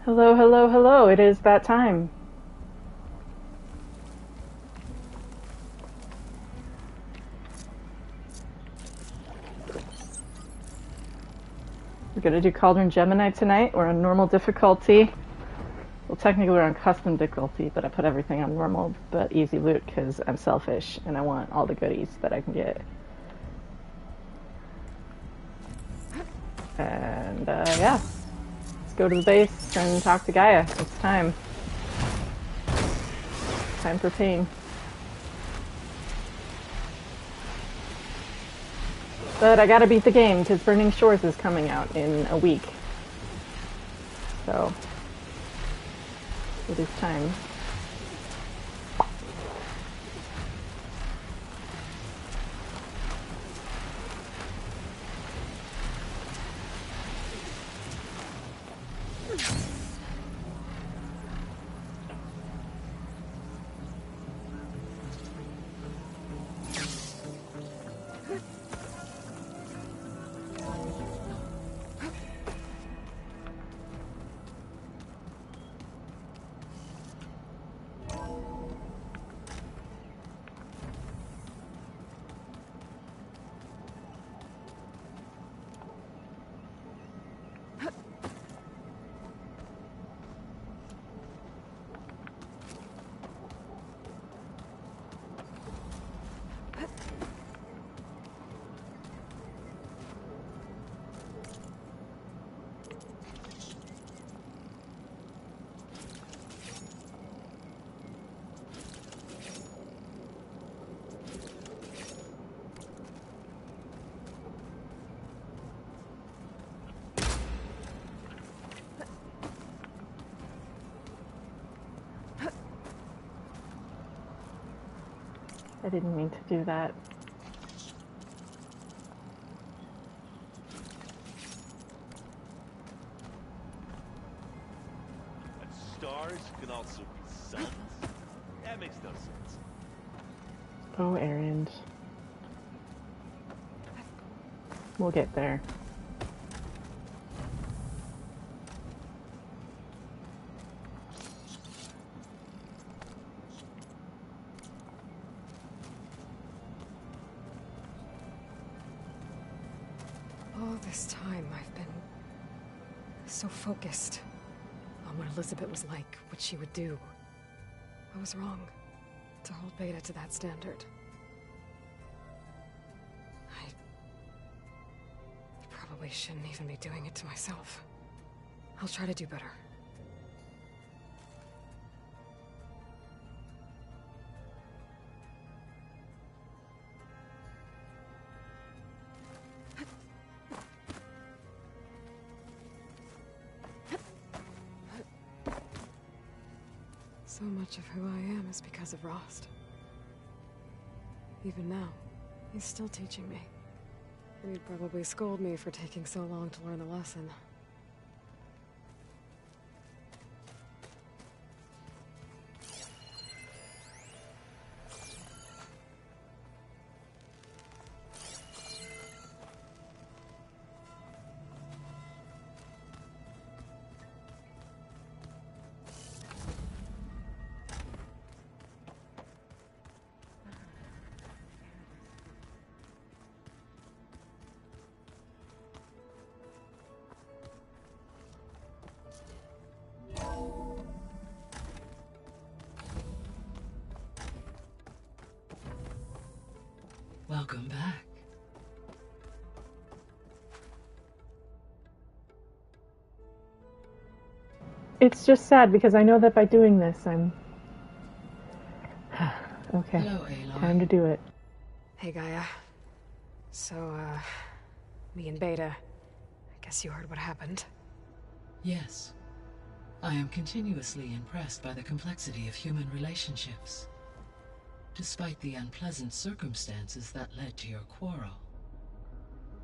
Hello, hello, hello. It is that time. We're gonna do Cauldron Gemini tonight. We're on normal difficulty. Well, technically we're on custom difficulty, but I put everything on normal but easy loot because I'm selfish and I want all the goodies that I can get. And yeah, let's go to the base and talk to Gaia. It's time. Time for pain. But I gotta beat the game because Burning Shores is coming out in a week. So it is time. I didn't mean to do that. And stars can also be suns? That makes no sense. Oh, errand. We'll get there. All this time I've been so focused on what Elizabeth was like, what she would do. I was wrong to hold Beta to that standard. I probably shouldn't even be doing it to myself. I'll try to do better. So much of who I am is because of Rost. Even now, he's still teaching me. And he'd probably scold me for taking so long to learn a lesson. Welcome back. It's just sad because I know that by doing this, I'm... Okay, Hello, Aloy. time to do it. Hey, Gaia. So, me and Beta, I guess you heard what happened. Yes. I am continuously impressed by the complexity of human relationships. Despite the unpleasant circumstances that led to your quarrel,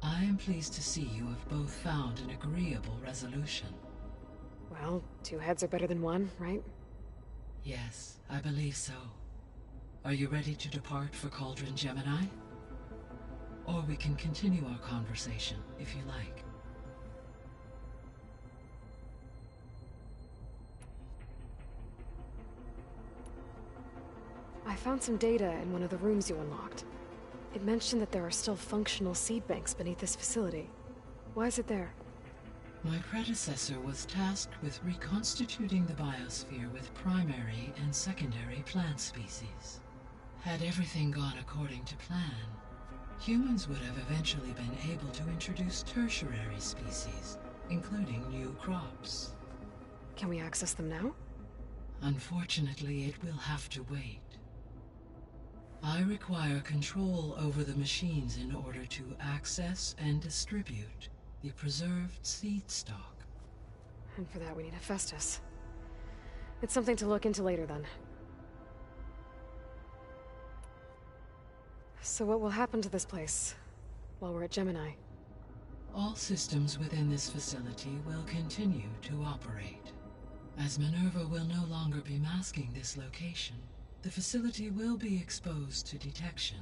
I am pleased to see you have both found an agreeable resolution. Well, two heads are better than one, right? Yes, I believe so. Are you ready to depart for Cauldron Gemini? Or we can continue our conversation, if you like. I found some data in one of the rooms you unlocked. It mentioned that there are still functional seed banks beneath this facility. Why is it there? My predecessor was tasked with reconstituting the biosphere with primary and secondary plant species. Had everything gone according to plan, humans would have eventually been able to introduce tertiary species, including new crops. Can we access them now? Unfortunately, it will have to wait. I require control over the machines in order to access and distribute the preserved seed stock. And for that we need Hephaestus. It's something to look into later then. So what will happen to this place while we're at Gemini? All systems within this facility will continue to operate. As Minerva will no longer be masking this location, the facility will be exposed to detection.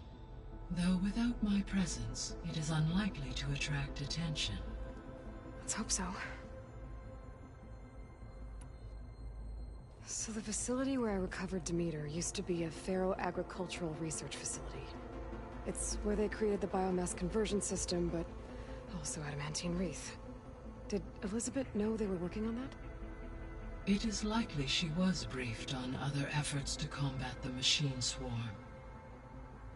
Though without my presence, it is unlikely to attract attention. Let's hope so. So the facility where I recovered Demeter used to be a ferro-agricultural research facility. It's where they created the biomass conversion system, but also adamantine wreath. Did Elizabeth know they were working on that? It is likely she was briefed on other efforts to combat the machine swarm,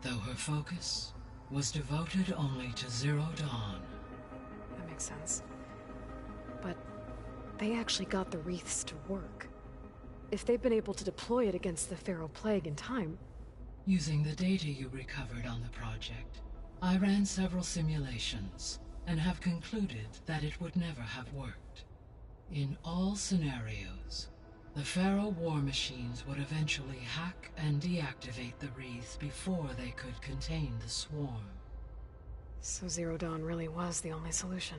though her focus was devoted only to Zero Dawn. That makes sense. But they actually got the wreaths to work. If they've been able to deploy it against the Pharaoh Plague in time... Using the data you recovered on the project, I ran several simulations and have concluded that it would never have worked. In all scenarios, the Pharaoh war machines would eventually hack and deactivate the wreaths before they could contain the swarm. So Zero Dawn really was the only solution.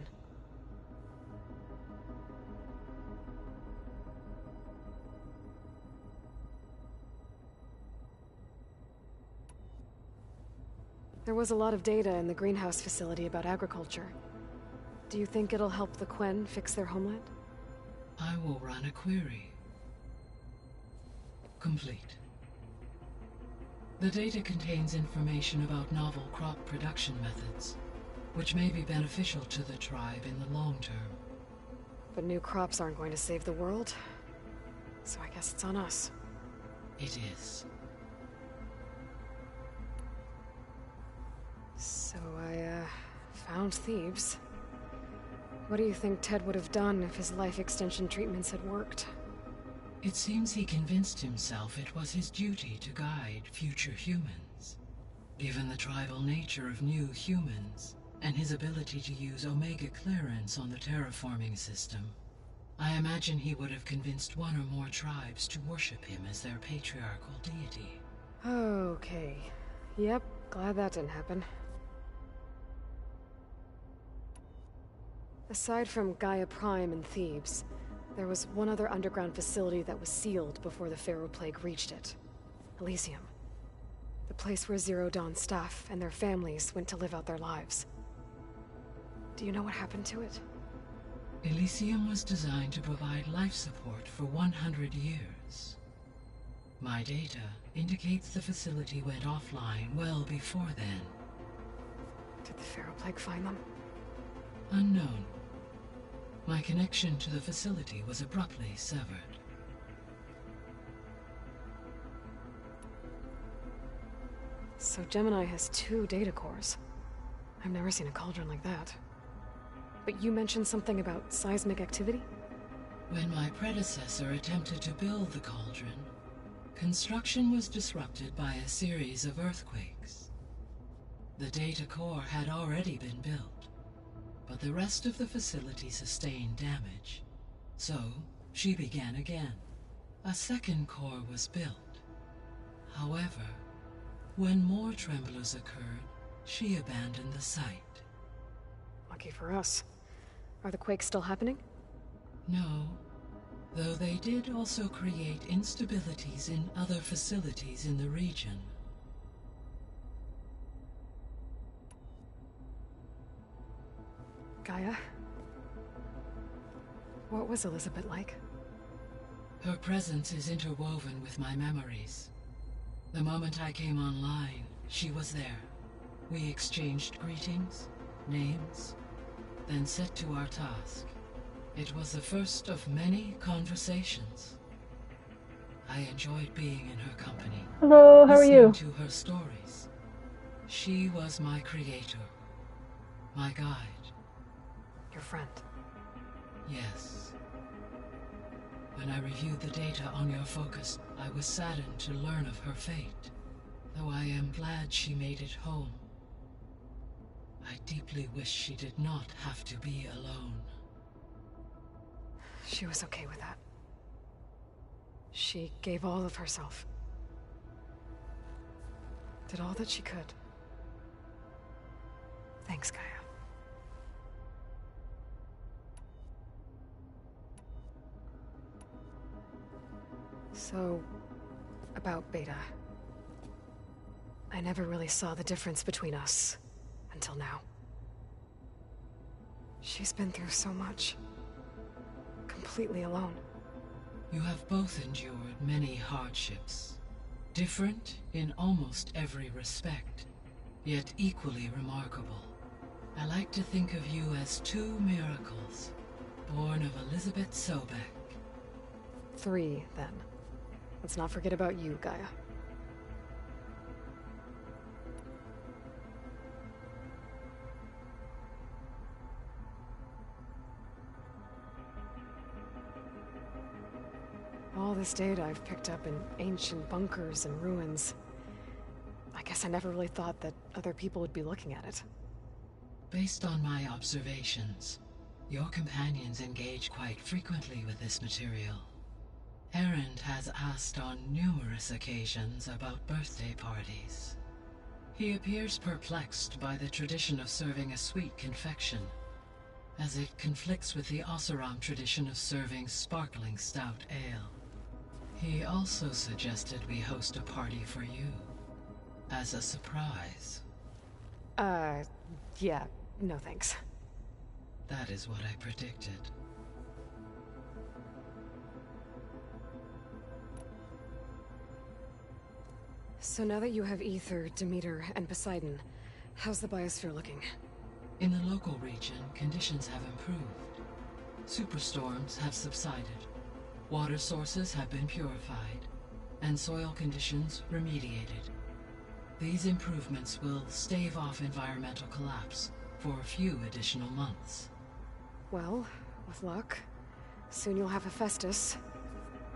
There was a lot of data in the greenhouse facility about agriculture. Do you think it'll help the Quen fix their homeland? I will run a query. Complete. The data contains information about novel crop production methods, which may be beneficial to the tribe in the long term. But new crops aren't going to save the world, so I guess it's on us. It is. So I, found Thebes. What do you think Ted would have done if his life extension treatments had worked? It seems he convinced himself it was his duty to guide future humans. Given the tribal nature of new humans, and his ability to use Omega clearance on the terraforming system, I imagine he would have convinced one or more tribes to worship him as their patriarchal deity. Okay. Yep, glad that didn't happen. Aside from Gaia Prime and Thebes, there was one other underground facility that was sealed before the Pharaoh Plague reached it. Elysium. The place where Zero Dawn staff and their families went to live out their lives. Do you know what happened to it? Elysium was designed to provide life support for 100 years. My data indicates the facility went offline well before then. Did the Pharaoh Plague find them? Unknown. My connection to the facility was abruptly severed. So Gemini has 2 data cores. I've never seen a cauldron like that. But you mentioned something about seismic activity? When my predecessor attempted to build the cauldron, construction was disrupted by a series of earthquakes. The data core had already been built, but the rest of the facility sustained damage. So, she began again. A second core was built. However, when more tremblers occurred, she abandoned the site. Lucky for us. Are the quakes still happening? No, though they did also create instabilities in other facilities in the region. Gaia? What was Elizabeth like? Her presence is interwoven with my memories. The moment I came online, she was there. We exchanged greetings, names, then set to our task. It was the first of many conversations. I enjoyed being in her company. Hello, how are you? Listening to her stories. She was my creator, my guide. Your friend. Yes. When I reviewed the data on your focus, I was saddened to learn of her fate, though I am glad she made it home. I deeply wish she did not have to be alone. She was okay with that. She gave all of herself. Did all that she could. Thanks, Gaia. So, about Beta. I never really saw the difference between us, until now. She's been through so much. Completely alone. You have both endured many hardships. Different in almost every respect, yet equally remarkable. I like to think of you as two miracles, born of Elizabeth Sobek. 3, then. Let's not forget about you, Gaia. All this data I've picked up in ancient bunkers and ruins. I guess I never really thought that other people would be looking at it. Based on my observations, your companions engage quite frequently with this material. Erend has asked on numerous occasions about birthday parties. He appears perplexed by the tradition of serving a sweet confection, as it conflicts with the Oseram tradition of serving sparkling stout ale. He also suggested we host a party for you, as a surprise. Yeah, no thanks. That is what I predicted. So now that you have Ether, Demeter, and Poseidon, how's the biosphere looking? In the local region, conditions have improved. Superstorms have subsided. Water sources have been purified, and soil conditions remediated. These improvements will stave off environmental collapse for a few additional months. Well, with luck, soon you'll have Hephaestus.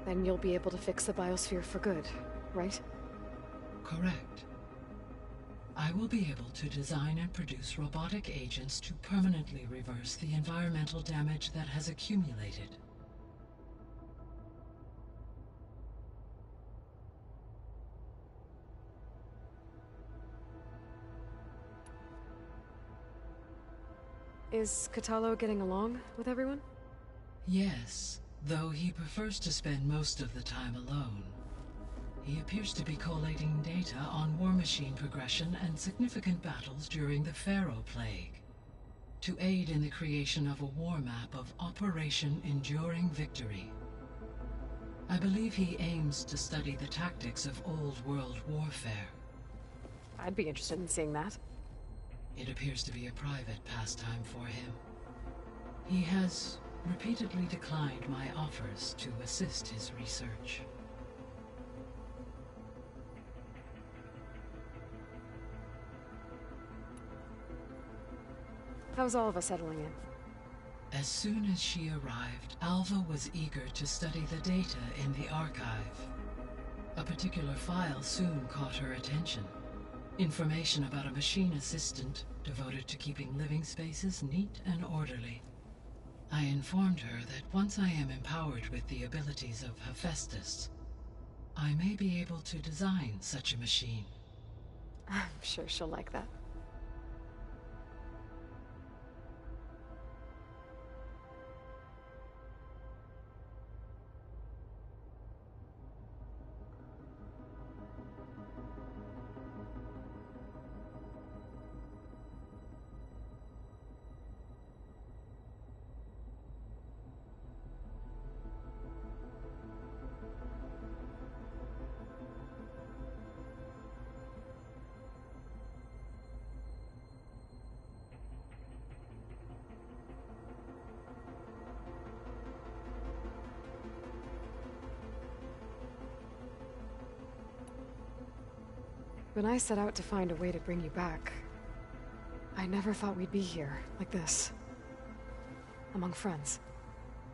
Then you'll be able to fix the biosphere for good, right? Correct. I will be able to design and produce robotic agents to permanently reverse the environmental damage that has accumulated. Is Katalo getting along with everyone? Yes, though he prefers to spend most of the time alone. He appears to be collating data on war machine progression and significant battles during the Pharaoh Plague, to aid in the creation of a war map of Operation Enduring Victory. I believe he aims to study the tactics of old world warfare. I'd be interested in seeing that. It appears to be a private pastime for him. He has repeatedly declined my offers to assist his research. How's all of us settling in? As soon as she arrived, Alva was eager to study the data in the archive. A particular file soon caught her attention. Information about a machine assistant devoted to keeping living spaces neat and orderly. I informed her that once I am empowered with the abilities of Hephaestus, I may be able to design such a machine. I'm sure she'll like that. When I set out to find a way to bring you back, I never thought we'd be here, like this. Among friends.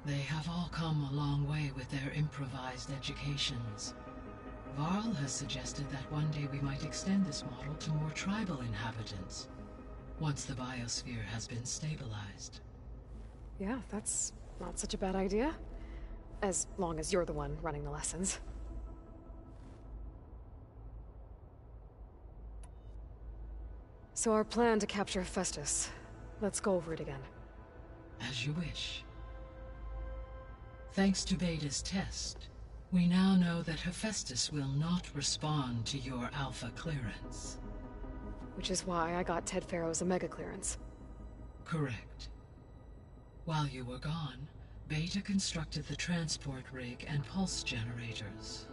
They have all come a long way with their improvised educations. Varl has suggested that one day we might extend this model to more tribal inhabitants, once the biosphere has been stabilized. Yeah, that's not such a bad idea. As long as you're the one running the lessons. So our plan to capture Hephaestus. Let's go over it again. As you wish. Thanks to Beta's test, we now know that Hephaestus will not respond to your Alpha clearance. Which is why I got Ted Farrow's Omega clearance. Correct. While you were gone, Beta constructed the transport rig and pulse generators.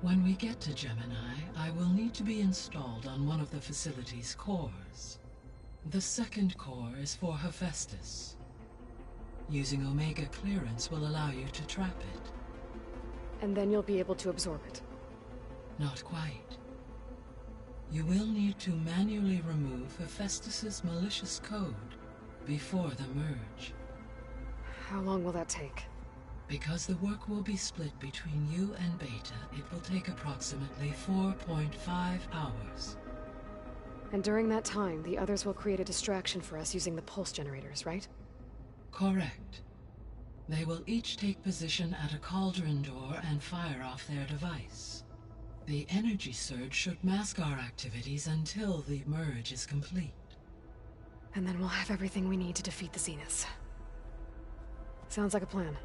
When we get to Gemini, I will need to be installed on one of the facility's cores. The second core is for Hephaestus. Using Omega clearance will allow you to trap it. And then you'll be able to absorb it. Not quite. You will need to manually remove Hephaestus's malicious code before the merge. How long will that take? Because the work will be split between you and Beta, it will take approximately 4.5 hours. And during that time, the others will create a distraction for us using the pulse generators, right? Correct. They will each take position at a cauldron door and fire off their device. The energy surge should mask our activities until the merge is complete. And then we'll have everything we need to defeat the Zeniths. Sounds like a plan.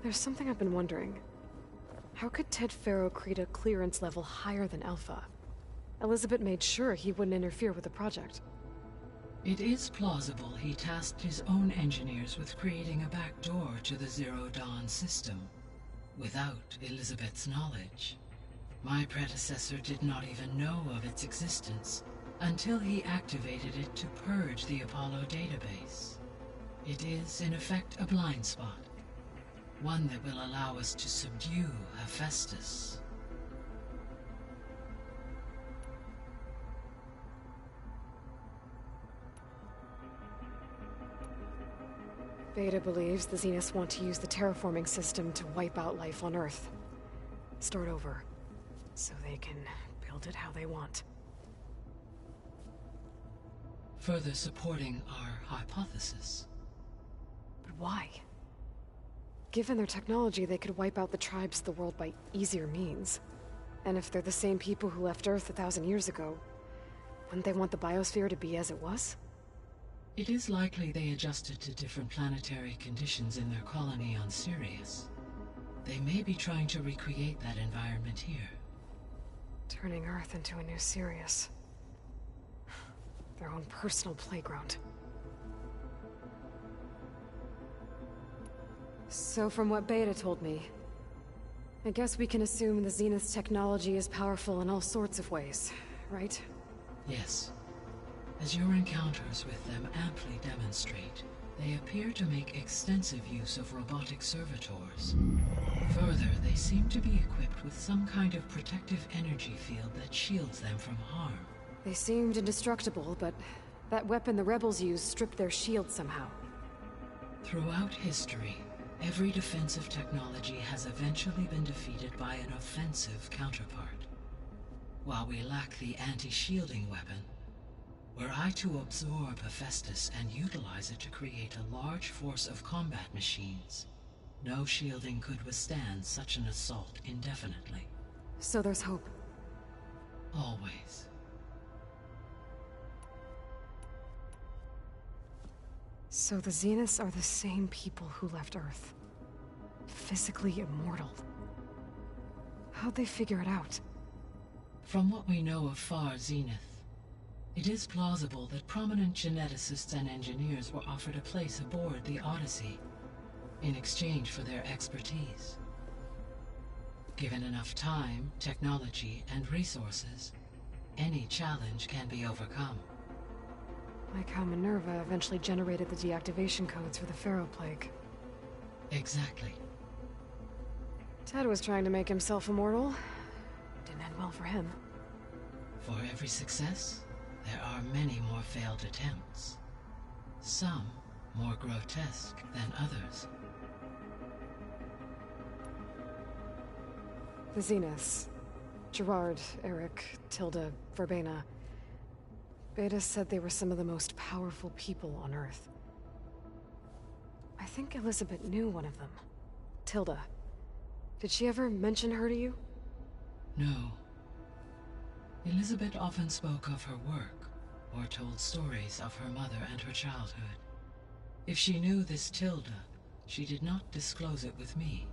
There's something I've been wondering. How could Ted Farrow create a clearance level higher than Alpha? Elizabeth made sure he wouldn't interfere with the project. It is plausible he tasked his own engineers with creating a back door to the Zero Dawn system, without Elizabeth's knowledge. My predecessor did not even know of its existence until he activated it to purge the Apollo database. It is, in effect, a blind spot. One that will allow us to subdue Hephaestus. Beta believes the Zeniths want to use the terraforming system to wipe out life on Earth. Start over, so they can build it how they want. Further supporting our hypothesis. But why? Given their technology, they could wipe out the tribes of the world by easier means. And if they're the same people who left Earth 1,000 years ago, wouldn't they want the biosphere to be as it was? It is likely they adjusted to different planetary conditions in their colony on Sirius. They may be trying to recreate that environment here. Turning Earth into a new Sirius. Their own personal playground. So from what Beta told me, I guess we can assume the Zenith's technology is powerful in all sorts of ways, right? Yes. As your encounters with them amply demonstrate, they appear to make extensive use of robotic servitors. Further, they seem to be equipped with some kind of protective energy field that shields them from harm. They seemed indestructible, but that weapon the rebels used stripped their shield somehow. Throughout history, every defensive technology has eventually been defeated by an offensive counterpart. While we lack the anti-shielding weapon, were I to absorb Hephaestus and utilize it to create a large force of combat machines, no shielding could withstand such an assault indefinitely. So there's hope. Always. So the Zeniths are the same people who left Earth. Physically immortal. How'd they figure it out? From what we know of Far Zenith, it is plausible that prominent geneticists and engineers were offered a place aboard the Odyssey in exchange for their expertise. Given enough time, technology, and resources, any challenge can be overcome. Like how Minerva eventually generated the deactivation codes for the Pharaoh Plague. Exactly. Ted was trying to make himself immortal. Didn't end well for him. For every success, there are many more failed attempts. Some more grotesque than others. The Zeniths. Gerard, Eric, Tilda, Verbena. Beta said they were some of the most powerful people on Earth. I think Elizabeth knew one of them. Tilda. Did she ever mention her to you? No. Elizabeth often spoke of her work, or told stories of her mother and her childhood. If she knew this Tilda, she did not disclose it with me.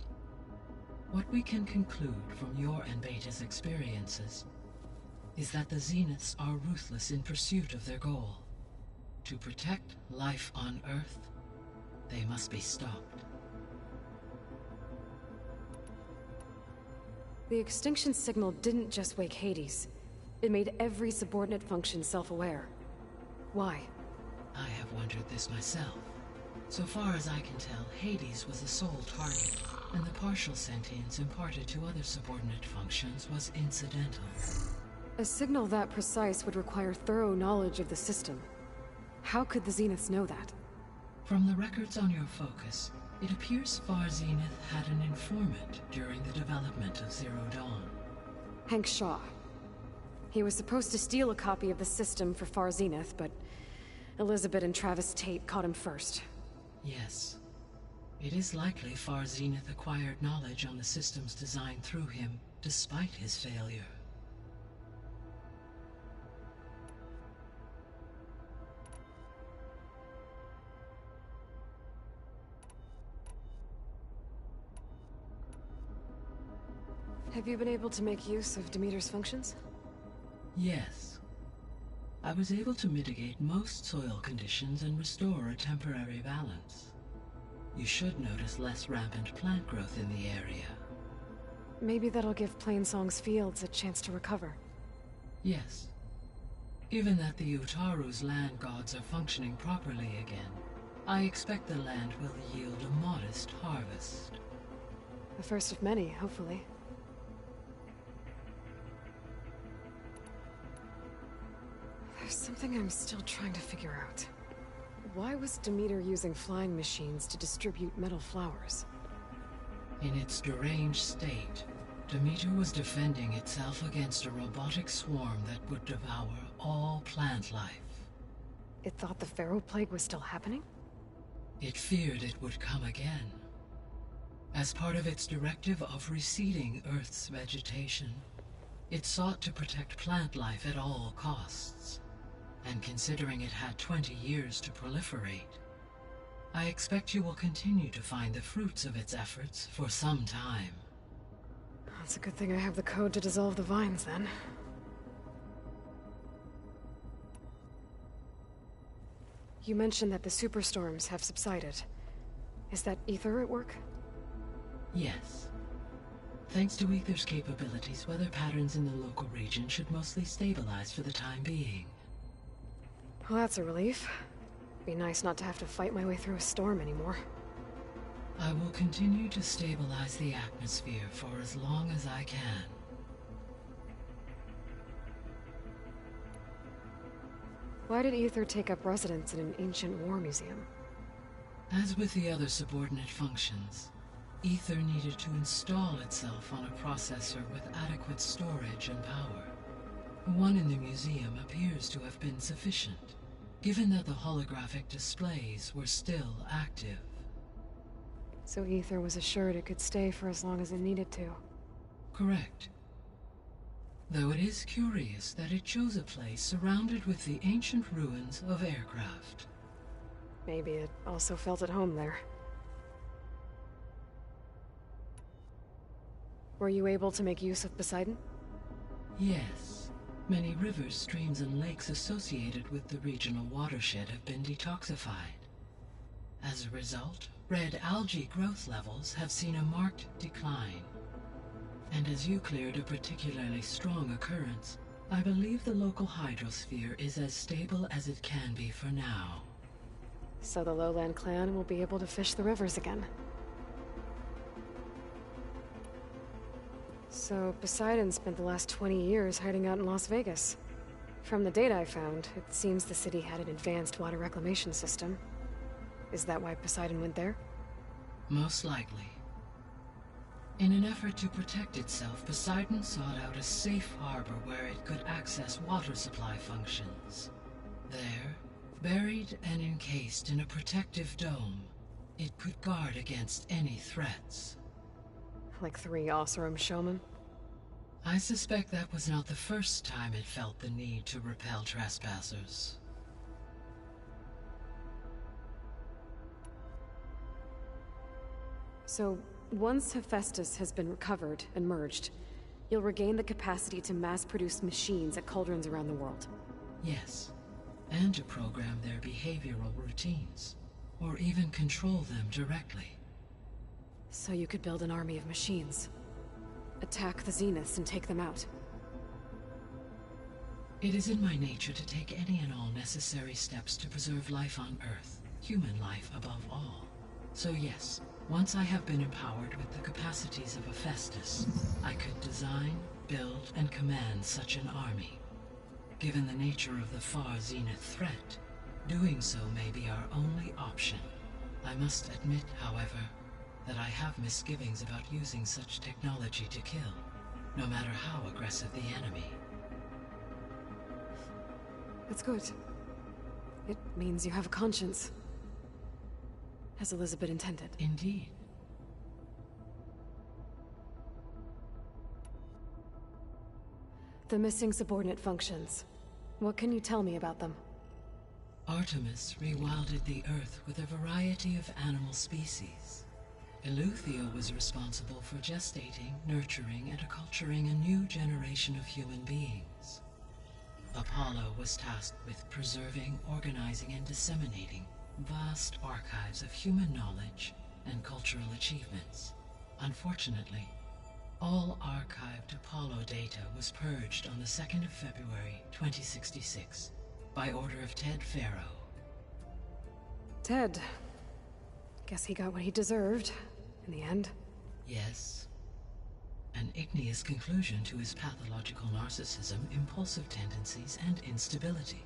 What we can conclude from your and Beta's experiences is that the Zeniths are ruthless in pursuit of their goal. To protect life on Earth, they must be stopped. The extinction signal didn't just wake Hades. It made every subordinate function self-aware. Why? I have wondered this myself. So far as I can tell, Hades was the sole target, and the partial sentience imparted to other subordinate functions was incidental. A signal that precise would require thorough knowledge of the system. How could the Zeniths know that? From the records on your focus, it appears Far Zenith had an informant during the development of Zero Dawn. Hank Shaw. He was supposed to steal a copy of the system for Far Zenith, but Elizabeth and Travis Tate caught him first. Yes. It is likely Far Zenith acquired knowledge on the systems designed through him, despite his failure. Have you been able to make use of Demeter's functions? Yes. I was able to mitigate most soil conditions and restore a temporary balance. You should notice less rampant plant growth in the area. Maybe that'll give Plainsong's fields a chance to recover. Yes. Given that the Utaru's land gods are functioning properly again, I expect the land will yield a modest harvest. The first of many, hopefully. There's something I'm still trying to figure out. Why was Demeter using flying machines to distribute metal flowers? In its deranged state, Demeter was defending itself against a robotic swarm that would devour all plant life. It thought the Pharaoh Plague was still happening? It feared it would come again. As part of its directive of receding Earth's vegetation, it sought to protect plant life at all costs. And considering it had 20 years to proliferate, I expect you will continue to find the fruits of its efforts for some time. It's a good thing I have the code to dissolve the vines, then. You mentioned that the superstorms have subsided. Is that Ether at work? Yes. Thanks to Ether's capabilities, weather patterns in the local region should mostly stabilize for the time being. Well, that's a relief. Be nice not to have to fight my way through a storm anymore. I will continue to stabilize the atmosphere for as long as I can. Why did Ether take up residence in an ancient war museum? As with the other subordinate functions, Ether needed to install itself on a processor with adequate storage and power. The one in the museum appears to have been sufficient, given that the holographic displays were still active. So Ether was assured it could stay for as long as it needed to. Correct. Though it is curious that it chose a place surrounded with the ancient ruins of aircraft. Maybe it also felt at home there. Were you able to make use of Poseidon? Yes. Many rivers, streams, and lakes associated with the regional watershed have been detoxified. As a result, red algae growth levels have seen a marked decline. And as you cleared a particularly strong occurrence, I believe the local hydrosphere is as stable as it can be for now. So the Lowland clan will be able to fish the rivers again. So Poseidon spent the last 20 years hiding out in Las Vegas. From the data I found, it seems the city had an advanced water reclamation system. Is that why Poseidon went there? Most likely. In an effort to protect itself, Poseidon sought out a safe harbor where it could access water supply functions. There, buried and encased in a protective dome, it could guard against any threats. Like 3 Oseram showmen? I suspect that was not the first time it felt the need to repel trespassers. So, once Hephaestus has been recovered and merged, you'll regain the capacity to mass-produce machines at cauldrons around the world. Yes, and to program their behavioral routines, or even control them directly. So you could build an army of machines. Attack the Zeniths and take them out. It is in my nature to take any and all necessary steps to preserve life on Earth, human life above all. So yes, once I have been empowered with the capacities of Hephaestus, I could design, build, and command such an army. Given the nature of the far Zenith threat, doing so may be our only option. I must admit, however, that I have misgivings about using such technology to kill, no matter how aggressive the enemy. That's good. It means you have a conscience. As Elizabeth intended. Indeed. The missing subordinate functions. What can you tell me about them? Artemis rewilded the Earth with a variety of animal species. Eleuthia was responsible for gestating, nurturing, and acculturating a new generation of human beings. Apollo was tasked with preserving, organizing, and disseminating vast archives of human knowledge and cultural achievements. Unfortunately, all archived Apollo data was purged on the 2nd of February, 2066, by order of Ted Farrow. Ted. Guess he got what he deserved, in the end. Yes. An igneous conclusion to his pathological narcissism, impulsive tendencies, and instability.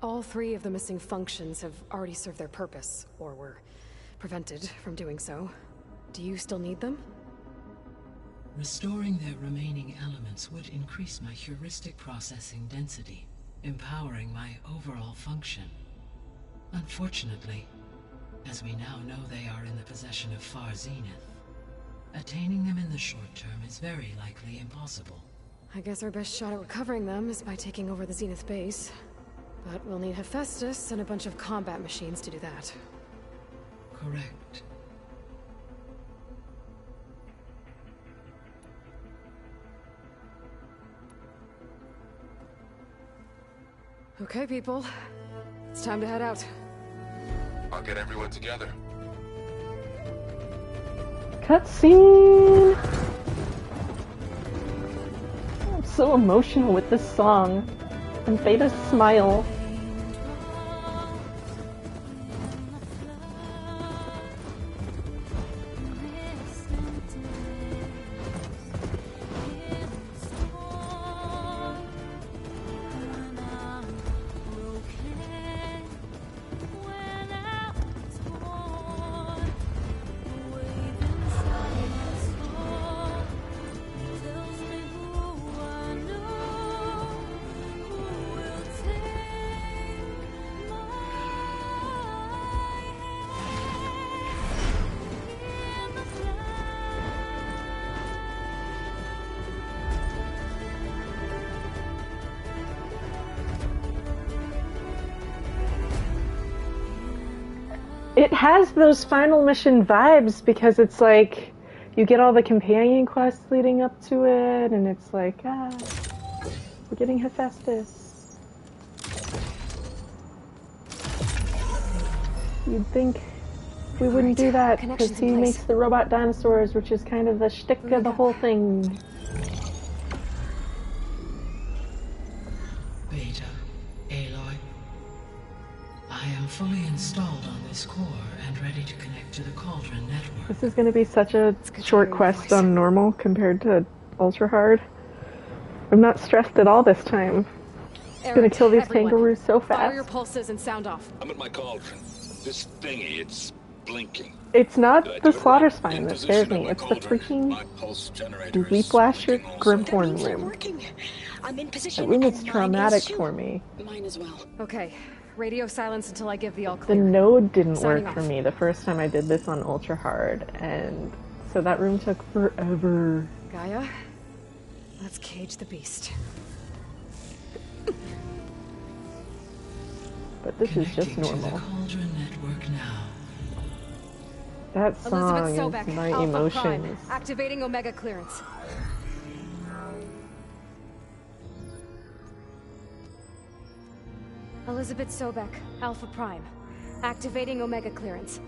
All 3 of the missing functions have already served their purpose, or were prevented from doing so. Do you still need them? Restoring their remaining elements would increase my heuristic processing density, empowering my overall function. Unfortunately, as we now know they are in the possession of Far Zenith, attaining them in the short term is very likely impossible. I guess our best shot at recovering them is by taking over the Zenith base. But we'll need Hephaestus and a bunch of combat machines to do that. Correct. Okay, people. It's time to head out. I'll get everyone together. Cutscene! I'm so emotional with this song. And Theta's smile. It has those final mission vibes because it's like you get all the companion quests leading up to it, and it's like, we're getting Hephaestus. You'd think we wouldn't do that because he makes the robot dinosaurs, which is kind of the shtick of the whole thing. I am fully installed on this core and ready to connect to the Cauldron network. This is going to be such a good to short hear your quest voice. on normal compared to ultra hard. I'm not stressed at all this time. I'm going to kill these everyone, kangaroos so fire your fast. pulses and sound off. I'm at my cauldron. This thingy, it's blinking. It's Did I not the do it slaughter right? spine In that scares position at me. my It's the cauldron. freaking My pulse generator is Weeplasher blinking also. That Grimhorn means you're room. working. I'm in That position room is and mine traumatic too. for me. Mine as well. Okay, radio silence until I give the all The clear. node didn't Signing work for off. me the first time I did this on ultra hard, and so that room took forever. Gaia, let's cage the beast. But this is just Connecting to the normal. Cauldron network now. That Elizabeth song Sobek, is my Alpha emotions. Prime, activating Omega clearance. Elizabeth Sobek, Alpha Prime, activating Omega clearance.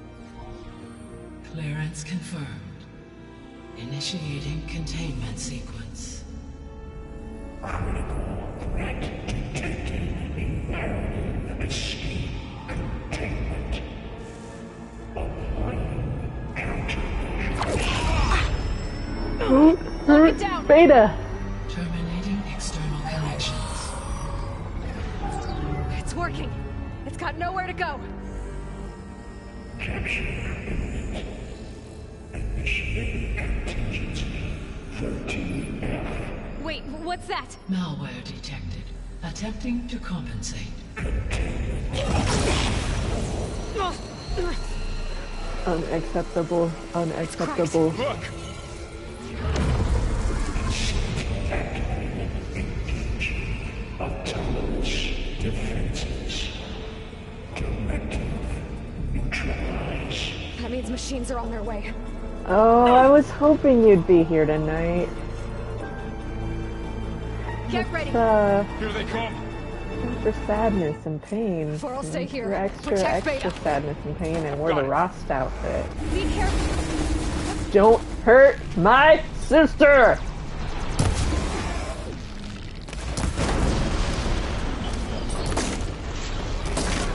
Clearance confirmed. Initiating containment sequence. Lock it down! Beta! Terminating external connections. It's working. It's got nowhere to go. Wait, what's that? Malware detected. Attempting to compensate. Unacceptable. Unacceptable. Look! That means machines are on their way. Oh, I was hoping you'd be here tonight. Get ready. Here they come! For sadness and pain. Before I'll stay here. You're extra, Protect extra Beta. sadness and pain, and we're Got the it. Rost outfit. Be careful. Don't hurt my sister!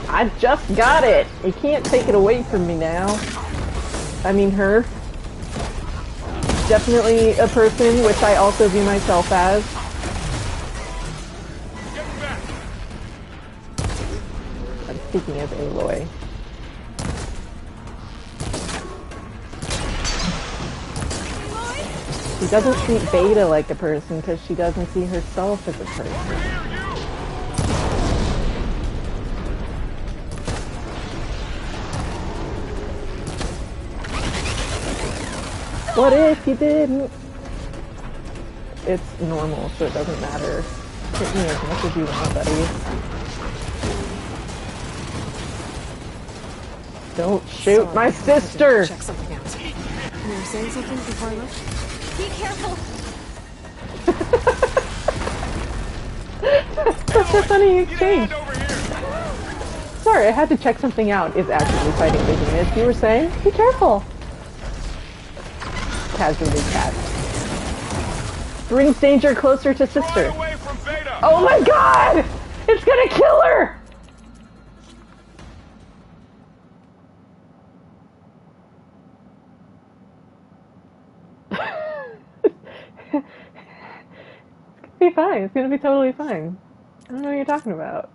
I just got it! You can't take it away from me now. I mean her. Definitely a person, which I also view myself as. Get back! I'm speaking as Aloy. She doesn't see Beta like a person because she doesn't see herself as a person. What if you didn't? It's normal, so it doesn't matter. Hit me as much as you want, buddy. Don't shoot Sorry, my I had to sister! Check something out. You were saying something before I left? Be careful. Such a funny exchange. Get over here! Sorry, I had to check something out. Is actively fighting busyness. You were saying? Be careful. Casually cat. Brings danger closer to Fly sister. away from Beta! Oh my god! It's gonna kill her! It's gonna be fine. It's gonna be totally fine. I don't know what you're talking about.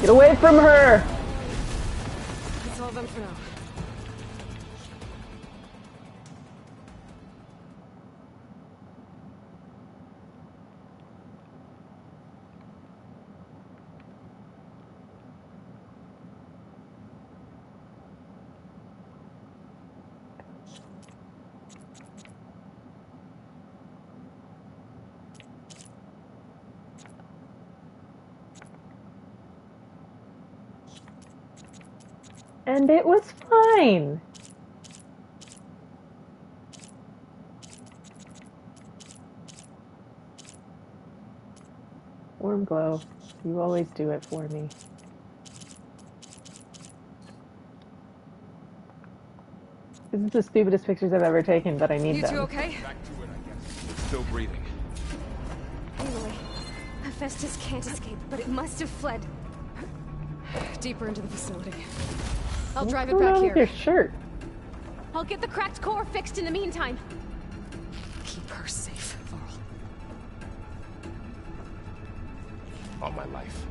Get away from her! That's all of them for now. And it was fine. Warm glow. You always do it for me. This is the stupidest pictures I've ever taken, but I need You them. two okay? Back to it, I guess. Still breathing. Aloy, Hephaestus can't escape, but it must have fled. Deeper into the facility. I'll drive it What's back wrong here. with your shirt? I'll get the cracked core fixed in the meantime. Keep her safe, Varl. All my life.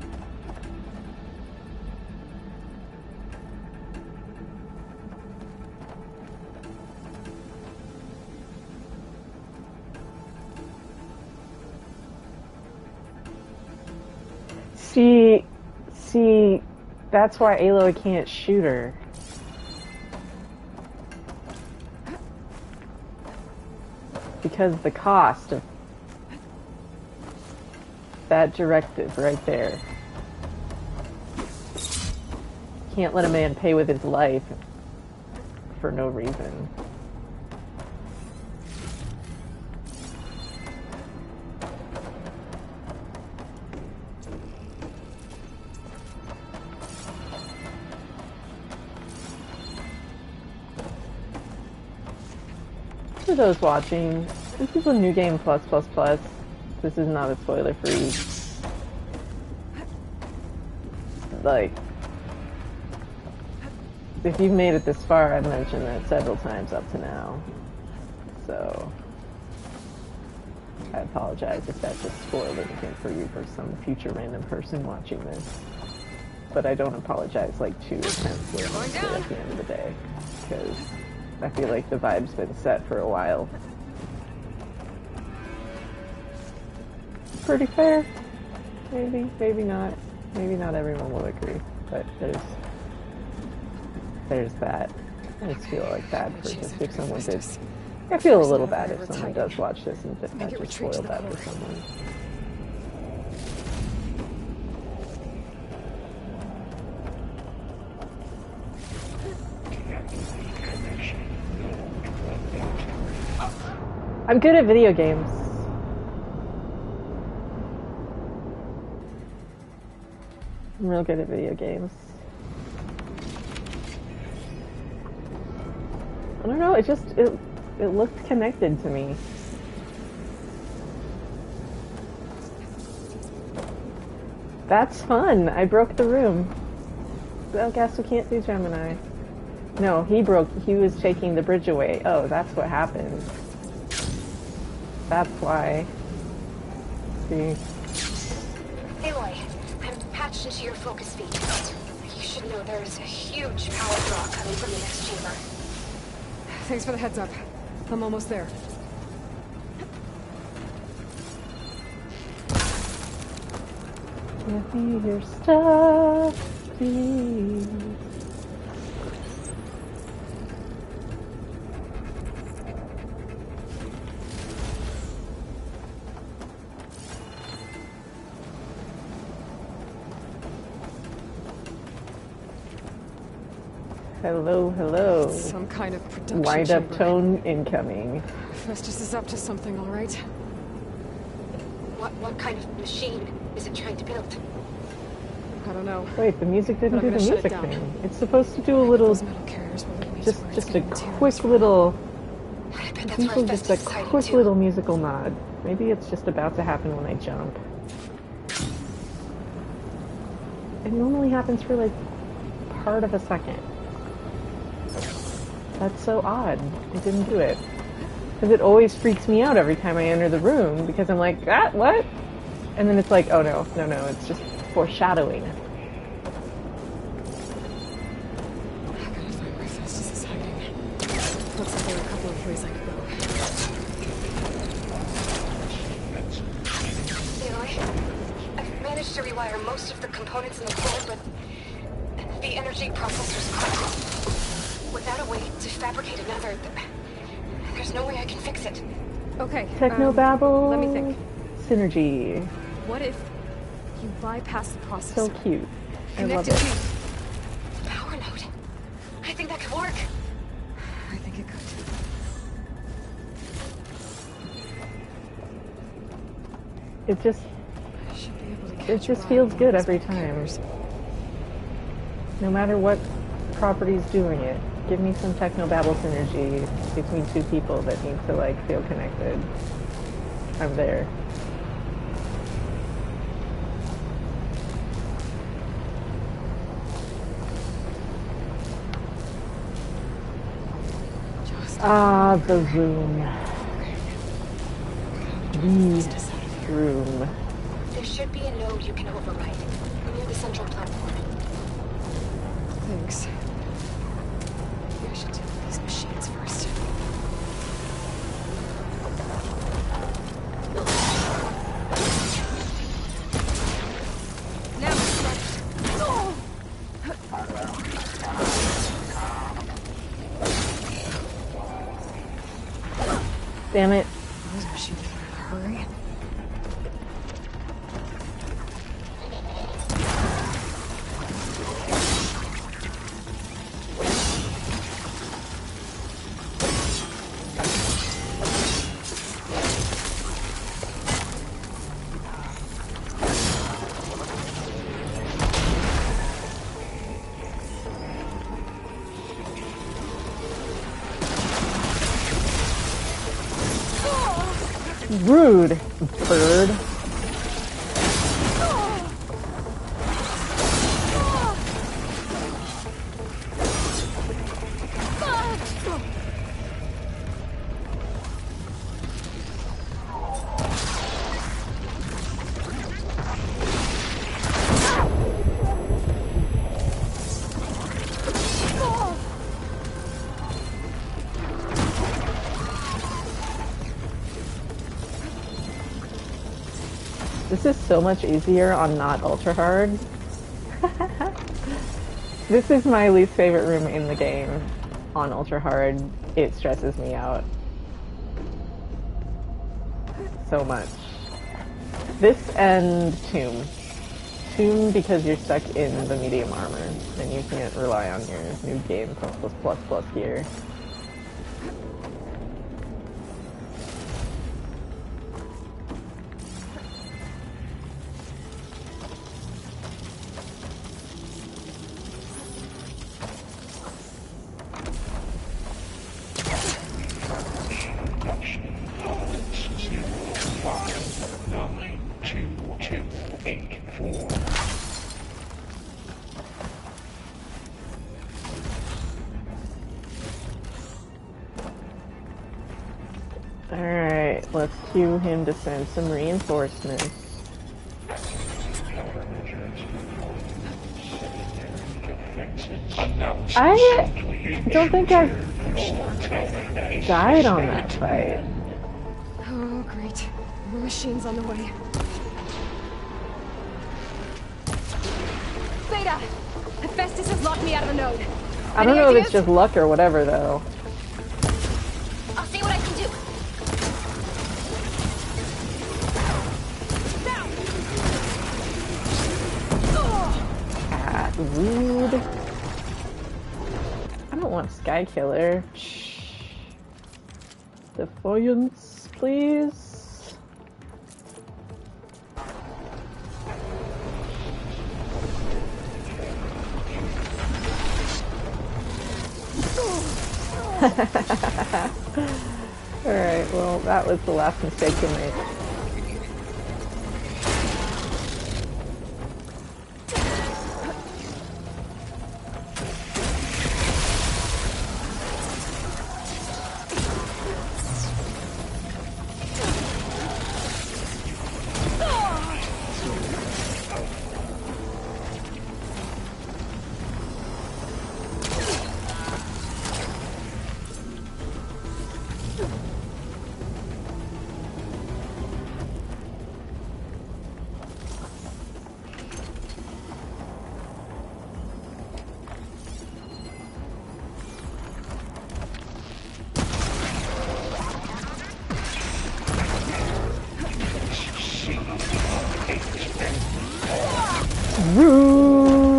See, that's why Aloy can't shoot her. Because the cost of that directive right there. Can't let a man pay with his life for no reason. For those watching, this is a new game plus. This is not a spoiler free. Like, if you've made it this far, I've mentioned that several times up to now. So, I apologize if that just spoiled anything for you for some future random person watching this. But I don't apologize like too intensely honestly, at the end of the day, because I feel like the vibe's been set for a while. Pretty fair. Maybe not. Maybe not everyone will agree, but there's that. I just feel like bad for just if someone did. I feel a little bad if someone does watch this and that just spoiled that for someone. I'm good at video games. I'm real good at video games. I don't know, it looked connected to me. That's fun. I broke the room. I guess we can't do Gemini. No, he was taking the bridge away. Oh, that's what happened. That's why. See? Aloy, I'm patched into your focus feed. You should know there is a huge power draw coming from the next chamber. Thanks for the heads up. I'm almost there. Give me your stuff, please. Hello, hello. Some kind of production Wind up chamber. tone incoming. Festus is up to something, all right? What kind of machine is it trying to build? I don't know. Wait, the music didn't But I'm do the gonna shut it music down. thing. It's supposed to do a little, Those metal carriers will lead me to where it's just a getting to quick as little, I bet that's usually where just a Festus is hiding quick too. little musical nod. Maybe it's just about to happen when I jump. It normally happens for like part of a second. That's so odd. It didn't do it. Because it always freaks me out every time I enter the room, because I'm like, ah, what? And then it's like, oh no, it's just foreshadowing. I gotta find where Festus is hiding. Looks like there are a couple of ways I could go. Aloy, I've managed to rewire most of the components in the core, but the energy processor's cracked. Without a way to fabricate another, there's no way I can fix it. Okay. Technobabble. Let me think. Synergy. What if you bypass the process? So cute. I love Connect it it. to Power node. I think that could work. I think it could. It just, I should be able to catch it just Uriah feels on good his every big time. carriers. No matter what property's doing it. Give me some technobabble synergy between two people that need to, like, feel connected. I'm there. The room. The room. There should be a node you can override near the central platform. Thanks. Maybe I should deal with these machines first. Now it's Damn it. Those machines are in a hurry. Rude, bird. This is so much easier on not ultra hard. This is my least favorite room in the game on ultra hard. It stresses me out so much. This and Tomb. Tomb because you're stuck in the medium armor and you can't rely on your new game plus gear. Alright, let's cue him to send some reinforcements. I don't think I've died on that fight. Oh, great. More machines on the way. Beta! Hephaestus has locked me out of the node. I don't know if it's just luck or whatever, though. I'll see what I can do. Rude. I don't want Sky Killer. Defiance, please. Alright, well, that was the last mistake to make. Rude.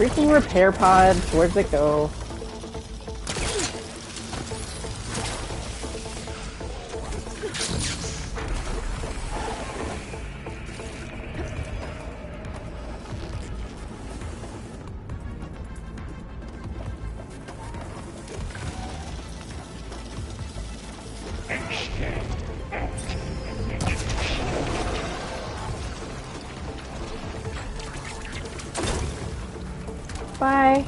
Freaking repair pod, where'd it go? Bye.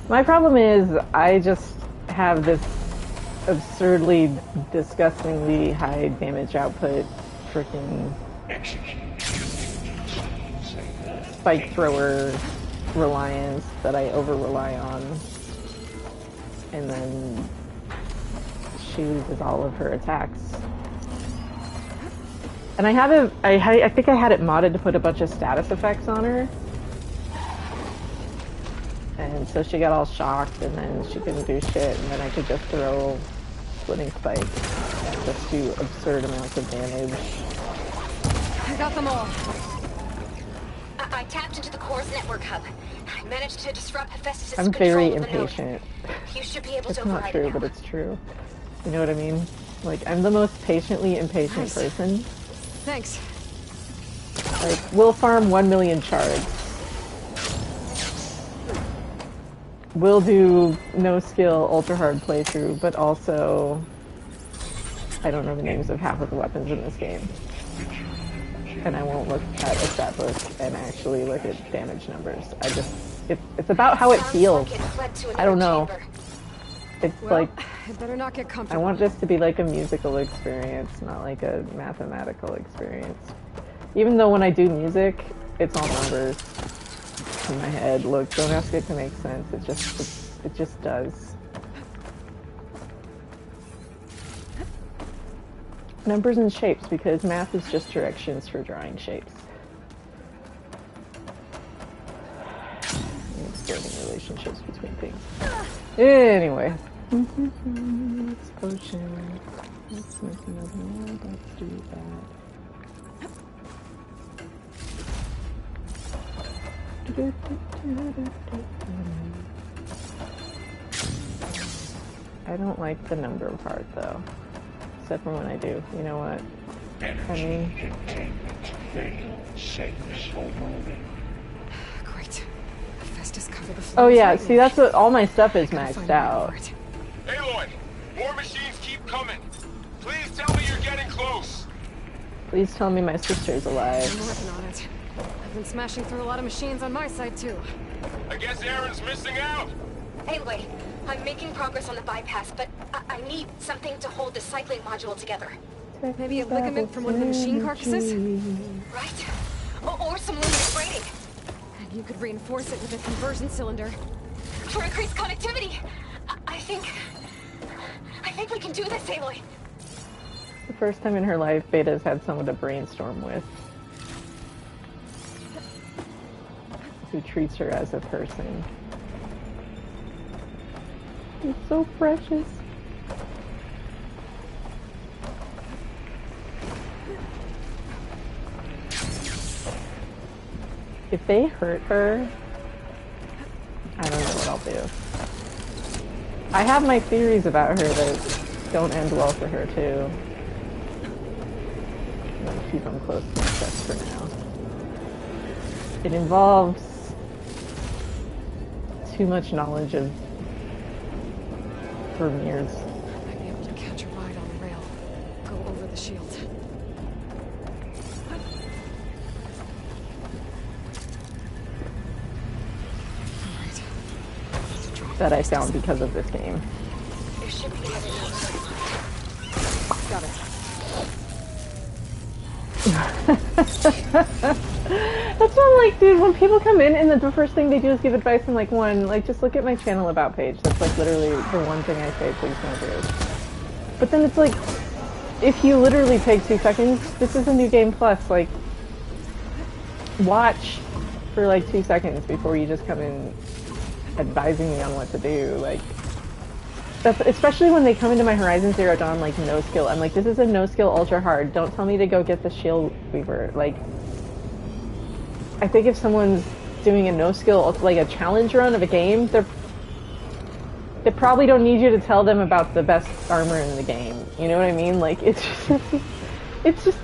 My problem is I just have this absurdly, disgustingly high damage output freaking spike thrower reliance that I over rely on, and then she loses all of her attacks. And I have it, I think I had it modded to put a bunch of status effects on her. And so she got all shocked, and then she couldn't do shit, and then I could just throw splitting spike and just do absurd amounts of damage. I got them all. I tapped into the core's network hub. I managed to disrupt Hephaestus' I'm control very of the impatient. node. You should be able It's to not override true, it but now. it's true. You know what I mean? Like, I'm the most patiently impatient Nice. person. Thanks. Like, we'll farm 1 million shards. We'll do no skill ultra hard playthrough, but also I don't know the names of half of the weapons in this game. And I won't look at a stat book and actually look at damage numbers. I just it's about how it Sounds feels. like it fled to I don't another know. chamber. It's Well, like I better not get I comfortable. want this to be like a musical experience, not like a mathematical experience. Even though when I do music, it's all numbers in my head. Look, don't ask it to make sense. It just does. Numbers and shapes, because math is just directions for drawing shapes. And it's building relationships between things. Anyway. Let's potion. Let's make another one. Let's do that. I don't like the number part though. Except for when I do. You know what? I mean, Great. Hephaestus covered the floor. oh yeah, see that's what all my stuff is maxed out. Aloy, more machines keep coming. Please tell me you're getting close. Please tell me my sister's I'm alive. working on it. I've been smashing through a lot of machines on my side too. I guess Aaron's missing out. Anyway, I'm making progress on the bypass, but I need something to hold the cycling module together. Maybe a ligament from one of the machine carcasses? Right? Or some luminous braiding. And you could reinforce it with a conversion cylinder. For increased connectivity. I think we can do this, Aloy. The first time in her life, Beta's had someone to brainstorm with. Who treats her as a person. It's so precious. If they hurt her, I don't know what I'll do. I have my theories about her that don't end well for her too. I'm gonna keep them close to my chest for now. It involves too much knowledge of Vermeer's. Might be able to catch a ride on the rail. Go over the shield. That I found because of this game. There should be other notes. Got it. That's what I'm like, dude, when people come in and the first thing they do is give advice, I'm like, one, like, just look at my channel about page. That's like literally the one thing I say, please don't do. But then it's like, if you literally take 2 seconds, this is a new game plus, like, watch for like 2 seconds before you just come in advising me on what to do, like, especially when they come into my Horizon Zero Dawn like no skill. I'm like, this is a no skill ultra hard. Don't tell me to go get the shield weaver. Like, I think if someone's doing a no skill like a challenge run of a game, they probably don't need you to tell them about the best armor in the game. You know what I mean? Like, it's just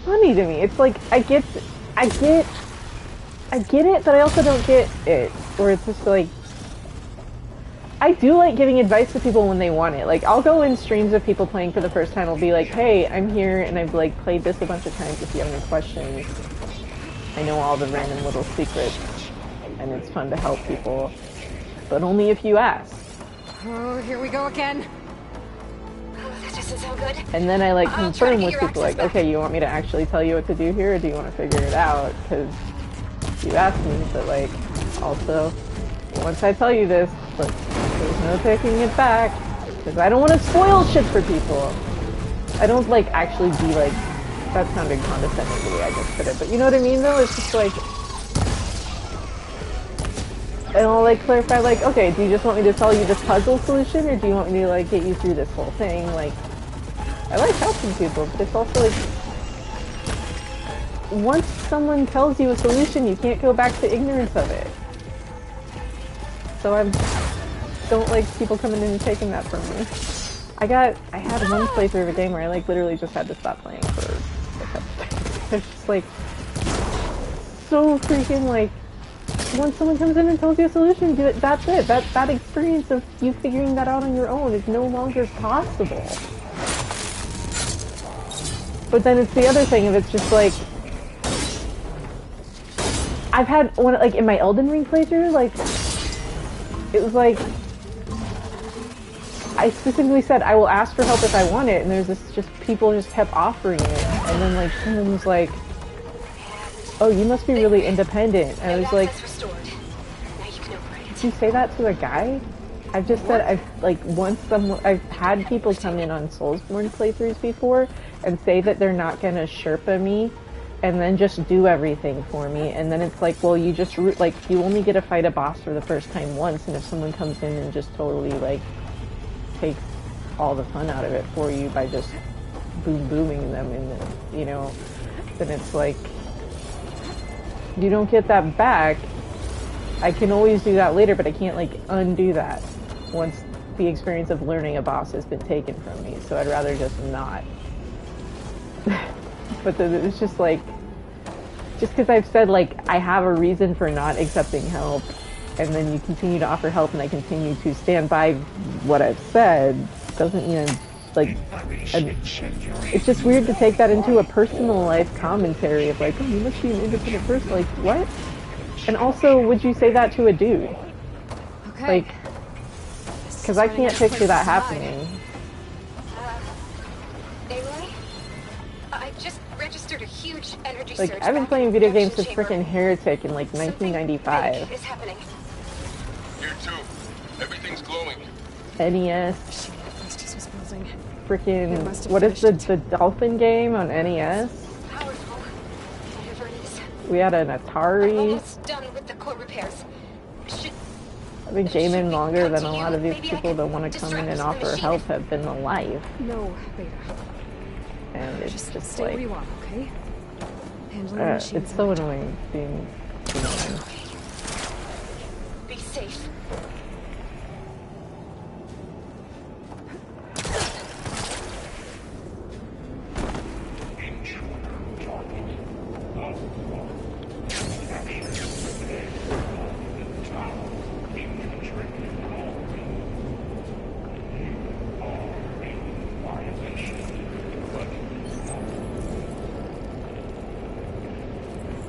funny to me. It's like I get it, but I also don't get it. Or it's just like, I do like giving advice to people when they want it. Like, I'll go in streams of people playing for the first time. I'll be like, hey, I'm here and I've like played this a bunch of times. If you have any questions, I know all the random little secrets, and it's fun to help people, but only if you ask. Oh, here we go again. Oh, that doesn't sound good. And then I like I'll try to confirm get with your people like, access back. okay, you want me to actually tell you what to do here, or do you want to figure it out? Because you asked me, but like, also, once I tell you this, look, there's no taking it back, because I don't want to spoil shit for people. I don't like actually be like, that sounded condescending the way I just put it, but you know what I mean though? It's just like, and I'll like clarify like, okay, do you just want me to tell you this puzzle solution, or do you want me to like get you through this whole thing? Like, I like helping people, but it's also like, once someone tells you a solution, you can't go back to ignorance of it. So I don't like people coming in and taking that from me. I had one playthrough of a game where I like literally just had to stop playing for a couple days. It's just like, so freaking like, once someone comes in and tells you a solution, that's it. That experience of you figuring that out on your own is no longer possible. But then it's the other thing of it's just like, I've had one like in my Elden Ring playthrough, like it was like I specifically said I will ask for help if I want it, and there's this just people just kept offering it, and then like someone was like, "Oh, you must be really independent." And I was like, "Did you say that to a guy?" I've just said I've had people come in on Soulsborne playthroughs before and say that they're not gonna Sherpa me and then just do everything for me, and then it's like, well, you just like you only get to fight a boss for the first time once, and if someone comes in and just totally like takes all the fun out of it for you by just booming them in the, you know, then it's like you don't get that back. I can always do that later, but I can't like undo that once the experience of learning a boss has been taken from me, so I'd rather just not. But it's just like, just because I've said like I have a reason for not accepting help, and then you continue to offer help and I continue to stand by what I've said, doesn't mean like, it's just weird to take that into a personalized commentary of like, oh, you must be an independent person. Like, what? And also, would you say that to a dude? Okay. Like, because I can't picture that happening. Aloy? I just registered a huge energy Like, surge. I've been back playing in the video games production since chamber. freaking Heretic in like Something 1995. big is happening. Here too. Everything's glowing. NES, Justice was building. freaking, what is the Dolphin game on NES? Powerful. Whatever it is. We had an I'm Atari. almost done with the core repairs. Should I've been gaming longer than a lot of these Maybe I people could that want to come in distract and the offer machine. help have been alive. No, Beta. And it's Just just stay where like, you are, okay? Handling the machines. it's so annoying being annoying. be safe.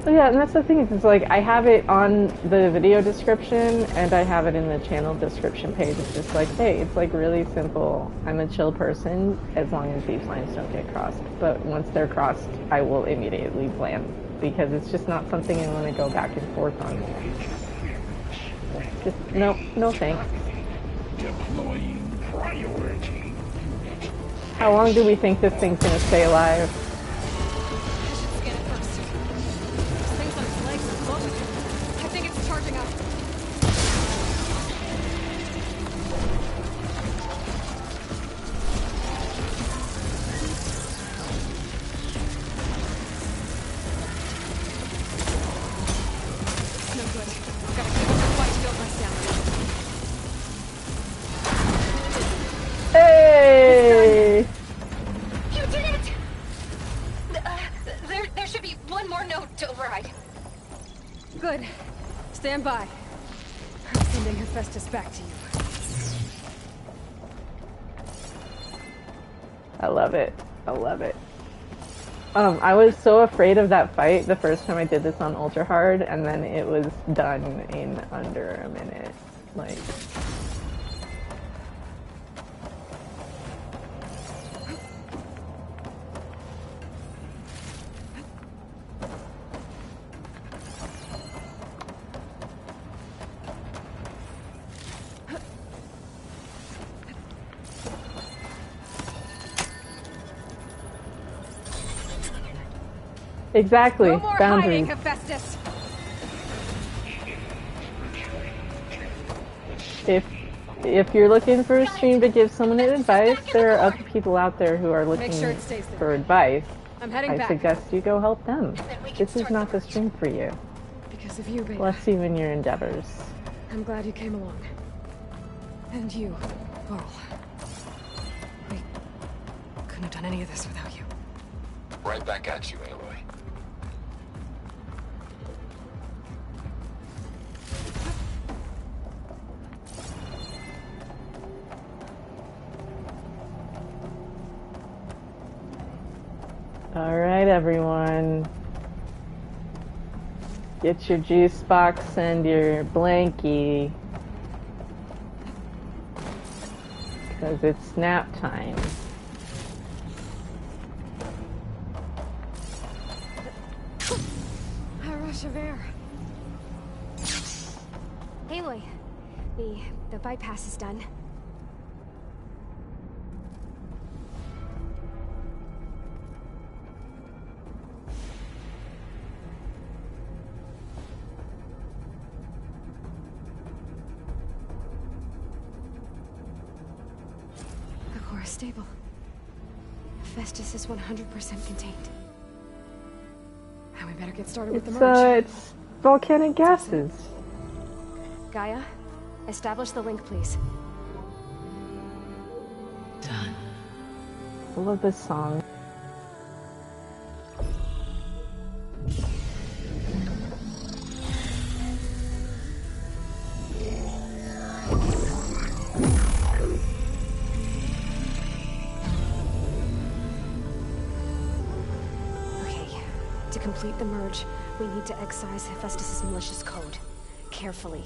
So yeah, and that's the thing, is it's like, I have it on the video description, and I have it in the channel description page. It's just like, hey, it's like really simple. I'm a chill person, as long as these lines don't get crossed. But once they're crossed, I will immediately plan, because it's just not something I want to go back and forth on. Just, no thanks. Deploying priority. How long do we think this thing's gonna stay alive? Scan it first. This thing's on its legs. Look. I think it's charging up. no, don't worry. Good. Stand by. I'm sending Hephaestus back to you. I love it. I love it. I was so afraid of that fight the first time I did this on Ultra Hard, and then it was done in under a minute. Like... Exactly. No more Boundaries. hiding, Hephaestus. If you're looking for a stream to give someone advice, there are other people out there who are looking Make sure it stays there. for advice. I'm heading I back. suggest you go help them. This is not the stream for you. Because of you, baby. Bless you in your endeavors. I'm glad you came along. And you, Laurel. We couldn't have done any of this without you. Right back at you, Aloy. Alright, everyone. Get your juice box and your blankie. Because it's nap time. A rush of air. Aloy, the bypass is done. The core is stable. Hephaestus is 100% contained. Now we better get started with the merge. It's volcanic gases. Gaia, establish the link, please. Done. I love this song. To complete the merge, we need to excise Hephaestus' malicious code. Carefully.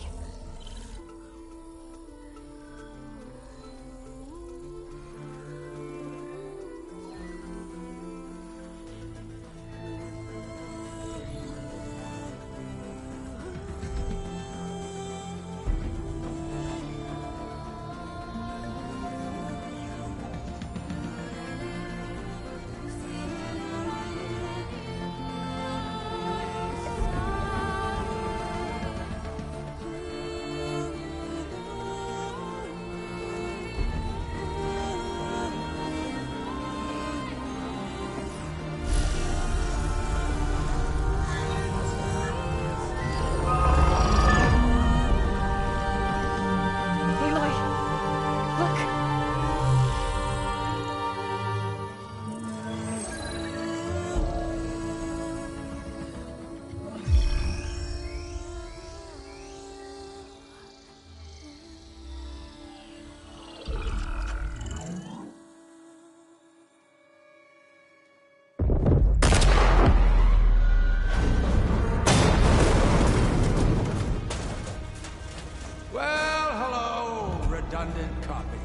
Redundant copy.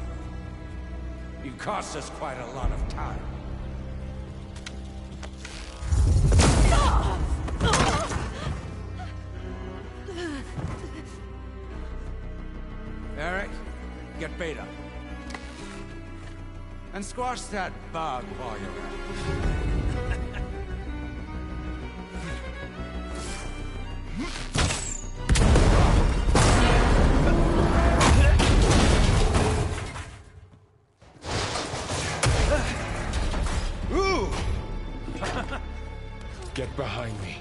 You cost us quite a lot of time. Eric, get Beta. And squash that bug while you're at it. Get behind me.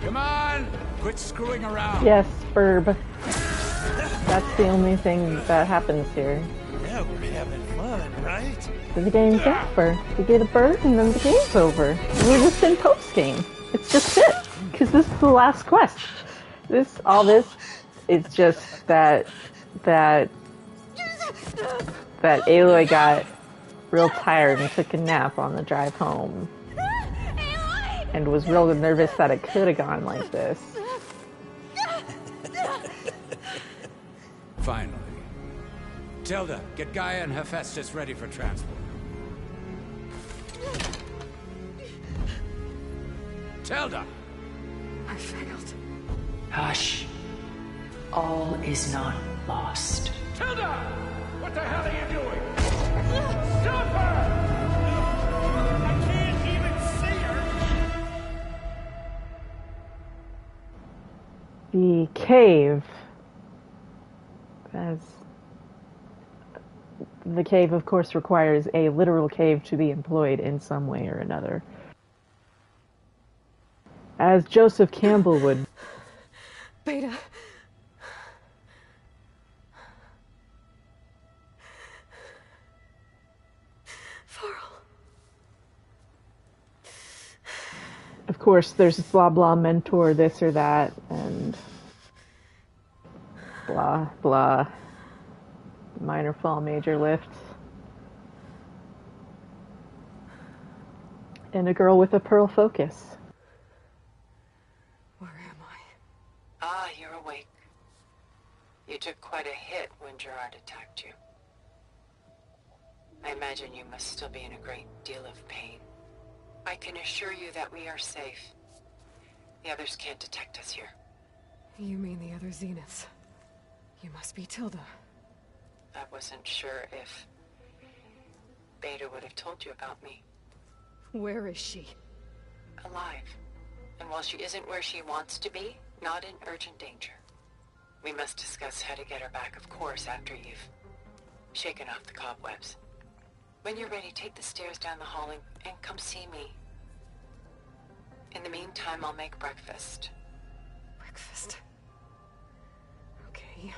Come on! Quit screwing around. Yes, Burb. That's the only thing that happens here. Well, we're having fun, right? The game's over. We get a bird and then the game's over. We're just in post-game. It's just it. Because this is the last quest. All this is just that Aloy got real tired and took a nap on the drive home. And was real nervous that it could have gone like this. Finally. Tilda, get Gaia and Hephaestus ready for transport. Tilda! I failed. Hush. All is not lost. Tilda! What the hell are you doing? Stop her! I can't even see her! The cave. The cave, of course, requires a literal cave to be employed in some way or another. As Joseph Campbell would... Beta. Of course, there's blah blah mentor this or that, and blah blah minor fall, major lift. And a girl with a pearl focus. Where am I? Ah, you're awake. You took quite a hit when Gerard attacked you. I imagine you must still be in a great deal of pain. I can assure you that we are safe. The others can't detect us here. You mean the other Zeniths? You must be Tilda. I wasn't sure if Beta would have told you about me. Where is she? Alive. And while she isn't where she wants to be, not in urgent danger. We must discuss how to get her back, of course, after you've shaken off the cobwebs. When you're ready, take the stairs down the hall and come see me. In the meantime, I'll make breakfast. Breakfast? Okay.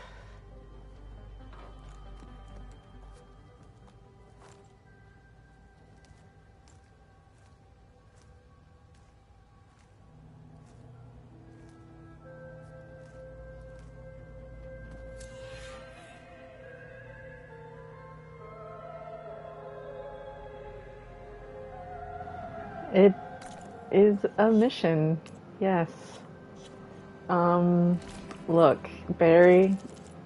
It is a mission, yes. Look, Barry,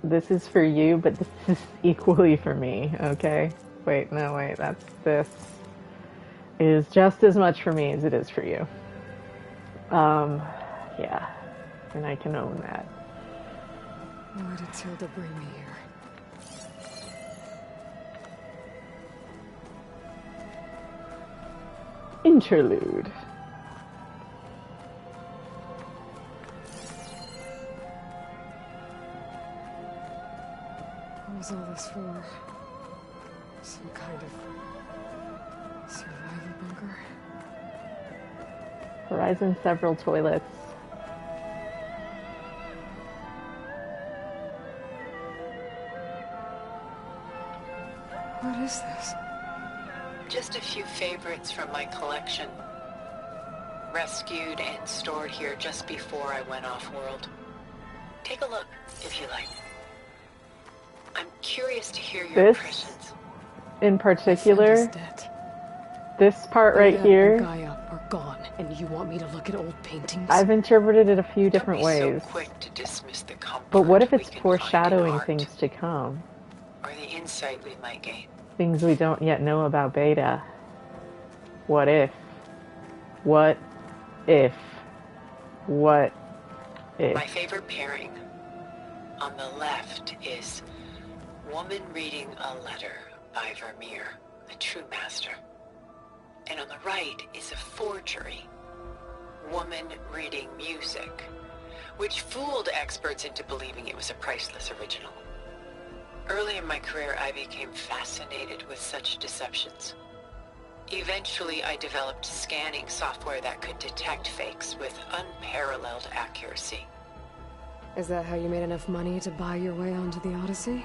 this is for you, but this is equally for me, okay? Wait, no, wait, this is just as much for me as it is for you. Yeah, and I can own that. Why did Tilda bring me here? Interlude. What was all this for? Some kind of survival bunker? Horizon several toilets. What is this? Just a few favorites from my collection. Rescued and stored here just before I went off-world. Take a look, if you like. I'm curious to hear your impressions. In particular, this part right Beta here, and Gaia are gone, and you want me to look at old paintings? I've interpreted it a few different Don't be ways. so quick to dismiss the comfort But what if we it's can foreshadowing find in things to come? art, or the insight we might gain? Things we don't yet know about Beta. What if? What if? What if? My favorite pairing on the left is Woman Reading a Letter by Vermeer, a true master. And on the right is a forgery, Woman Reading Music, which fooled experts into believing it was a priceless original. Early in my career, I became fascinated with such deceptions. Eventually, I developed scanning software that could detect fakes with unparalleled accuracy. Is that how you made enough money to buy your way onto the Odyssey?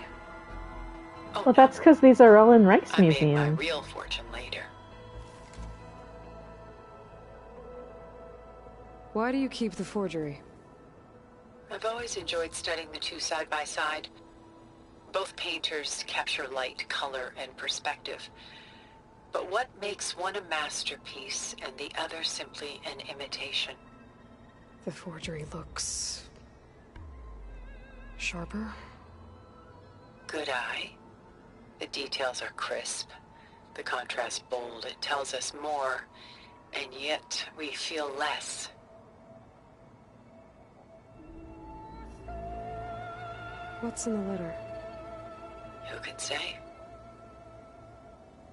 Oh, Well, that's because these are all in I made my Rijksmuseum. real fortune later. Why do you keep the forgery? I've always enjoyed studying the two side by side. Both painters capture light, color, and perspective. But what makes one a masterpiece and the other simply an imitation? The forgery looks... sharper? Good eye. The details are crisp. The contrast bold. It tells us more, and yet we feel less. What's in the letter? Who can say?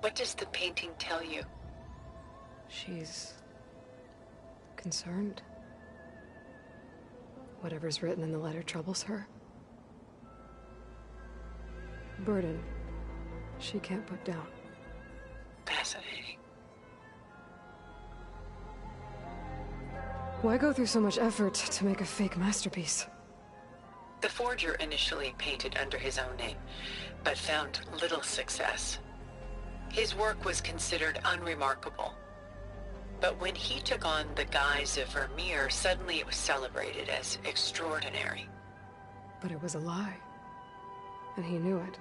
What does the painting tell you? She's... concerned? Whatever's written in the letter troubles her. Burden she can't put down. Fascinating. Why go through so much effort to make a fake masterpiece? The forger initially painted under his own name, but found little success. His work was considered unremarkable. But when he took on the guise of Vermeer, suddenly it was celebrated as extraordinary. But it was a lie. And he knew it.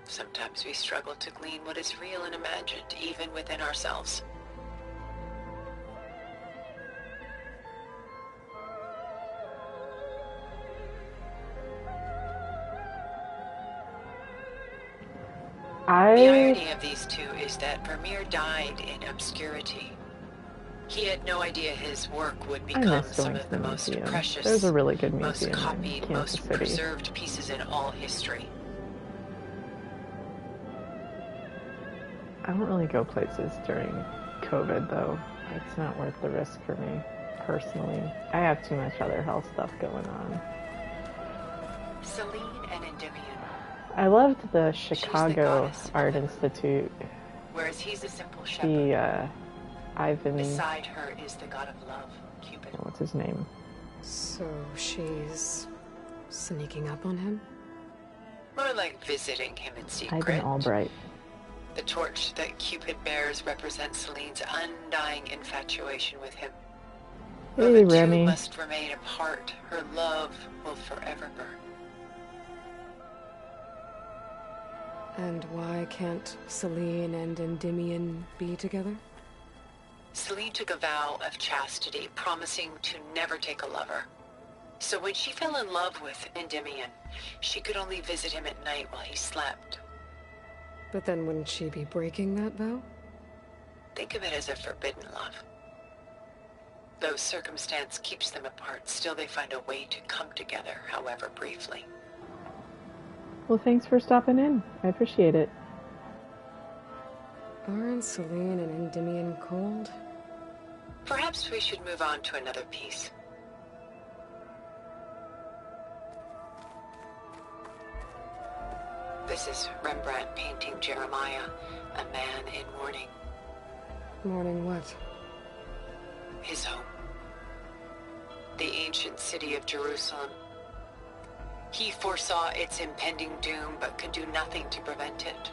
Sometimes we struggle to glean what is real and imagined, even within ourselves. The irony of these two is that Vermeer died in obscurity. He had no idea his work would become some of the most precious, There's a really good most museum copied, in Kansas most City. preserved pieces in all history. I don't really go places during COVID, though. It's not worth the risk for me, personally. I have too much other health stuff going on. Celine and Endymion. I loved the Chicago Art Institute. Whereas he's a simple shepherd. Ivan... Beside her is the god of love, Cupid. What's his name? So she's... sneaking up on him? More like visiting him in secret. Ivan Albright. The torch that Cupid bears represents Celine's undying infatuation with him. Though Hey, the two Remy. must remain apart, her love will forever burn. And why can't Celine and Endymion be together? Celine took a vow of chastity, promising to never take a lover. So when she fell in love with Endymion, she could only visit him at night while he slept. But then wouldn't she be breaking that vow? Think of it as a forbidden love. Though circumstance keeps them apart, still they find a way to come together, however briefly. Well, thanks for stopping in. I appreciate it. Aren't Celine and Endymion cold? Perhaps we should move on to another piece. This is Rembrandt painting Jeremiah, a man in mourning. Mourning what? His home. The ancient city of Jerusalem. He foresaw its impending doom, but could do nothing to prevent it.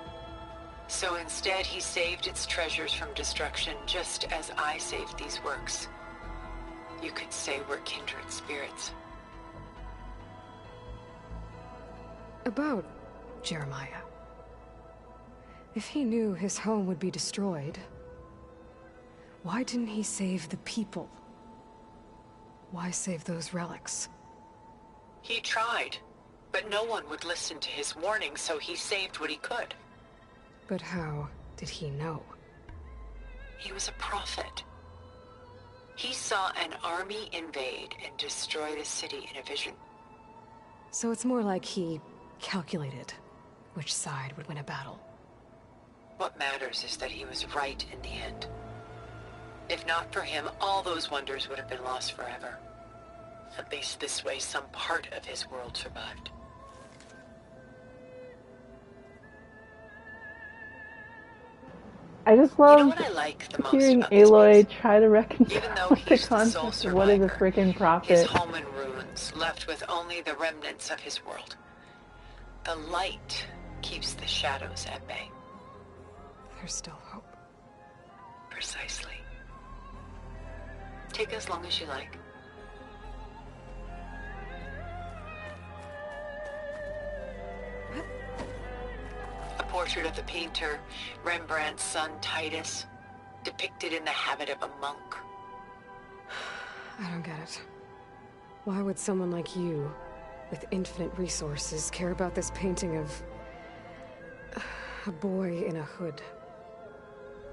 So instead, he saved its treasures from destruction, just as I saved these works. You could say we're kindred spirits. About Jeremiah. If he knew his home would be destroyed, why didn't he save the people? Why save those relics? He tried, but no one would listen to his warning, so he saved what he could. But how did he know? He was a prophet. He saw an army invade and destroy the city in a vision. So it's more like he calculated which side would win a battle. What matters is that he was right in the end. If not for him, all those wonders would have been lost forever. At least this way, some part of his world survived. I just love what I like the most hearing about this Aloy piece? try to Even reconcile though the he's the sole concept of what is a survivor, freaking his prophet. home in ruins, left with only the remnants of his world. The light keeps the shadows at bay. There's still hope. Precisely. Take as long as you like. A portrait of the painter, Rembrandt's son Titus, depicted in the habit of a monk. I don't get it. Why would someone like you, with infinite resources, care about this painting of a boy in a hood?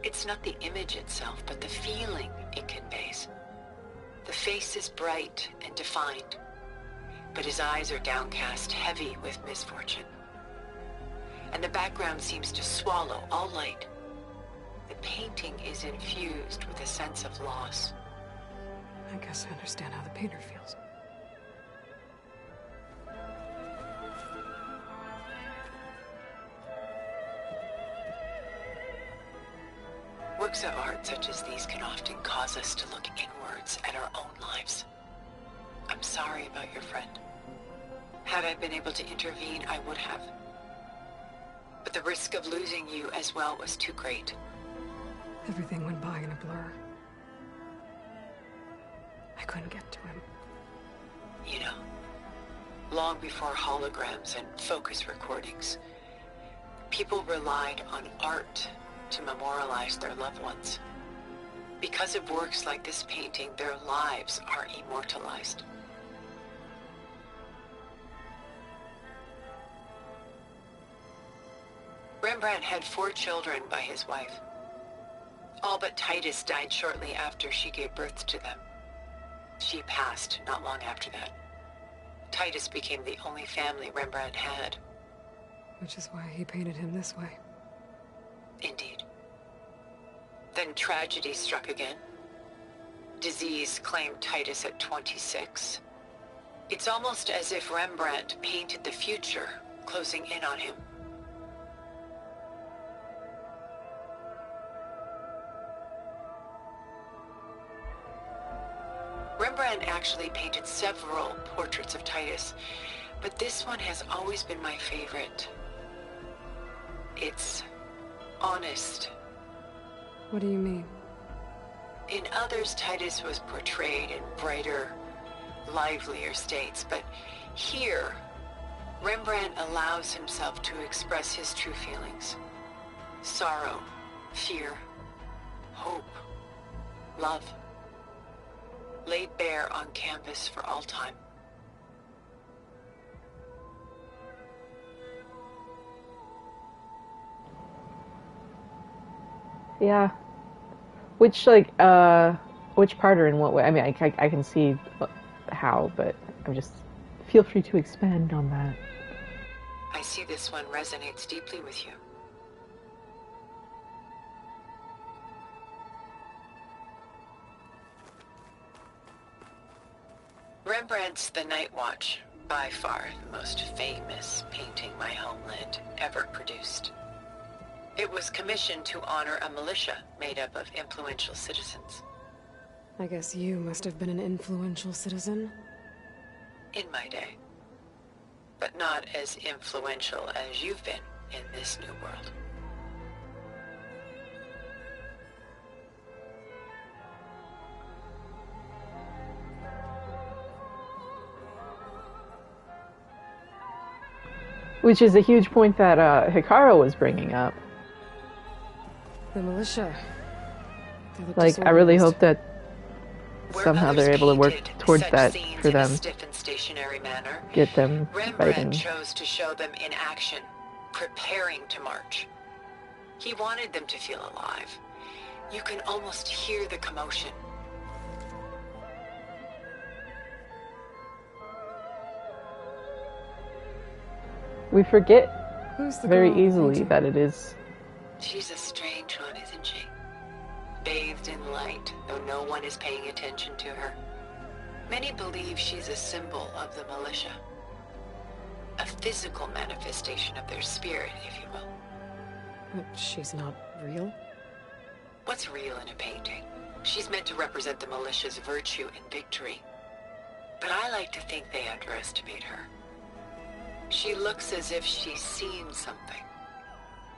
It's not the image itself, but the feeling it conveys. The face is bright and defined, but his eyes are downcast, heavy with misfortune. And the background seems to swallow all light. The painting is infused with a sense of loss. I guess I understand how the painter feels. Works of art such as these can often cause us to look inwards at our own lives. I'm sorry about your friend. Had I been able to intervene, I would have. But the risk of losing you as well was too great. Everything went by in a blur. I couldn't get to him. You know, long before holograms and focus recordings, people relied on art to memorialize their loved ones. Because of works like this painting, their lives are immortalized. Rembrandt had 4 children by his wife. All but Titus died shortly after she gave birth to them. She passed not long after that. Titus became the only family Rembrandt had. Which is why he painted him this way. Indeed. Then tragedy struck again. Disease claimed Titus at 26. It's almost as if Rembrandt painted the future, closing in on him. Rembrandt actually painted several portraits of Titus, but this one has always been my favorite. It's honest. What do you mean? In others, Titus was portrayed in brighter, livelier states, but here, Rembrandt allows himself to express his true feelings. Sorrow, fear, hope, love. Laid bare on canvas for all time. Yeah. Which part or in what way? I mean, I can see how, but I'm just... Feel free to expand on that. I see this one resonates deeply with you. Rembrandt's The Night Watch, by far the most famous painting my homeland ever produced. It was commissioned to honor a militia made up of influential citizens. I guess you must have been an influential citizen. In my day. But not as influential as you've been in this new world. Which is a huge point that Hikaru was bringing up. The militia. Like, I really hope that somehow they're able to work towards that for them. Stiff and stationary manner. Get them Rembrandt fighting. chose to show them in action, preparing to march. He wanted them to feel alive. You can almost hear the commotion. We forget Who's the very girl easily painting? that it is. She's a strange one, isn't she? Bathed in light, though no one is paying attention to her. Many believe she's a symbol of the militia. A physical manifestation of their spirit, if you will. But she's not real? What's real in a painting? She's meant to represent the militia's virtue and victory. But I like to think they underestimate her. She looks as if she's seen something.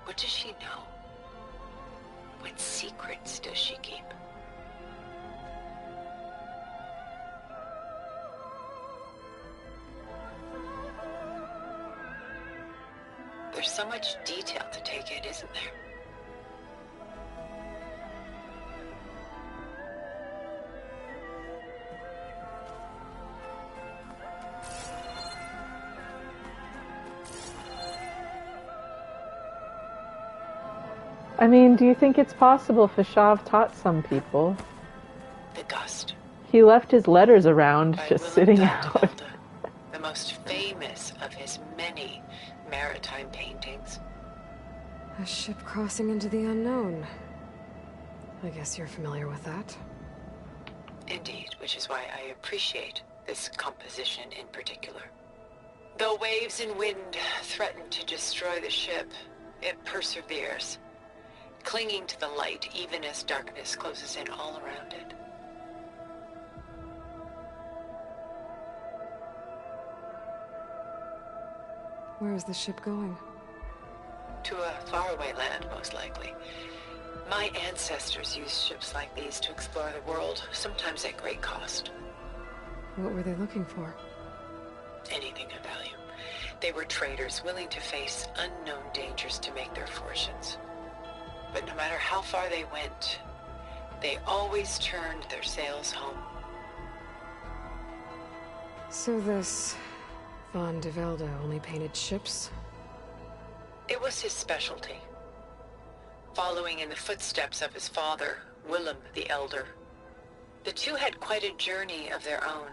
What does she know? What secrets does she keep? There's so much detail to take in, isn't there? I mean, do you think it's possible Fashav taught some people? The Dust. He left his letters around, By just Willem sitting van out. de Velde, the most famous of his many maritime paintings. A ship crossing into the unknown. I guess you're familiar with that. Indeed, which is why I appreciate this composition in particular. Though waves and wind threaten to destroy the ship, it perseveres, clinging to the light even as darkness closes in all around it. Where is the ship going? To a faraway land, most likely. My ancestors used ships like these to explore the world, sometimes at great cost. What were they looking for? Anything of value. They were traders willing to face unknown dangers to make their fortunes. But no matter how far they went, they always turned their sails home. So this Van de Velde only painted ships? It was his specialty. Following in the footsteps of his father, Willem the Elder. The two had quite a journey of their own,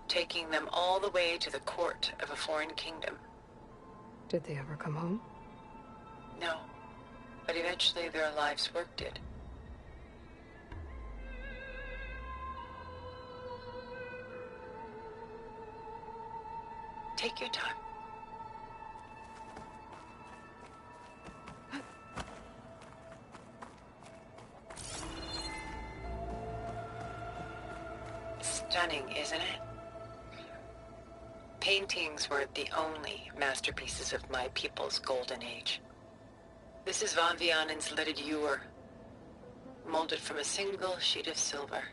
taking them all the way to the court of a foreign kingdom. Did they ever come home? No, but eventually their lives' work did. Take your time. Stunning, isn't it? Paintings were the only masterpieces of my people's golden age. This is Van Vianen's lidded ewer, molded from a single sheet of silver.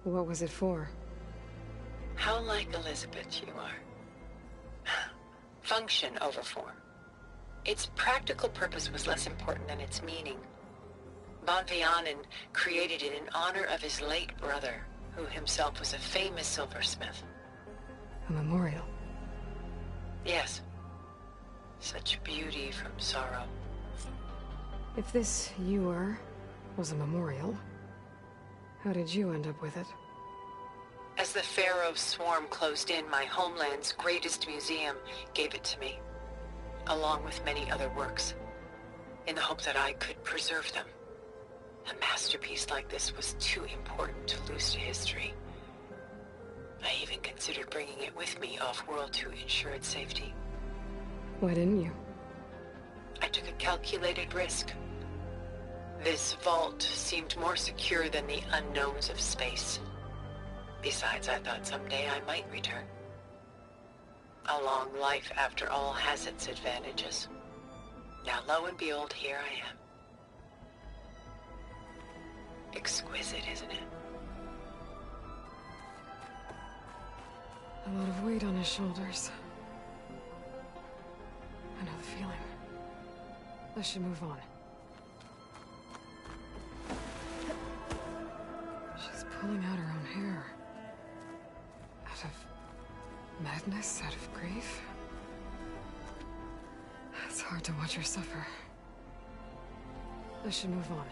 What was it for? How like Elizabeth you are. Function over form. Its practical purpose was less important than its meaning. Van Vianen created it in honor of his late brother, who himself was a famous silversmith. A memorial? Yes. Such beauty from sorrow. If this ewer was a memorial, how did you end up with it? As the Pharaoh swarm closed in, my homeland's greatest museum gave it to me, along with many other works, in the hope that I could preserve them. A masterpiece like this was too important to lose to history. I even considered bringing it with me off-world to ensure its safety. Why didn't you? I took a calculated risk. This vault seemed more secure than the unknowns of space. Besides, I thought someday I might return. A long life, after all, has its advantages. Now, lo and behold, here I am. Exquisite, isn't it? A lot of weight on his shoulders. I know the feeling. I should move on. She's pulling out her own hair. Out of madness, out of grief. It's hard to watch her suffer. I should move on.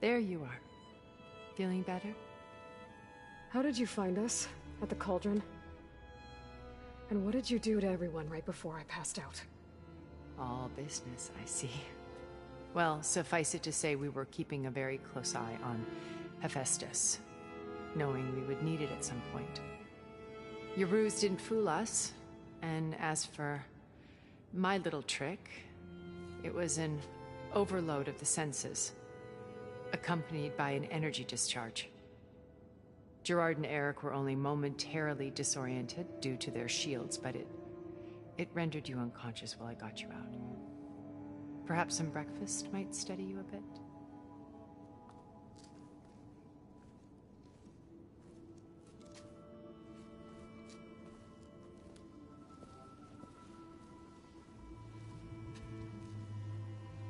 There you are. Feeling better? How did you find us? At the cauldron? And what did you do to everyone right before I passed out? All business, I see. Well, suffice it to say we were keeping a very close eye on Hephaestus, knowing we would need it at some point. Your ruse didn't fool us, and as for my little trick, it was an overload of the senses, accompanied by an energy discharge. Gerard and Eric were only momentarily disoriented due to their shields, but it rendered you unconscious while I got you out. Perhaps some breakfast might steady you a bit?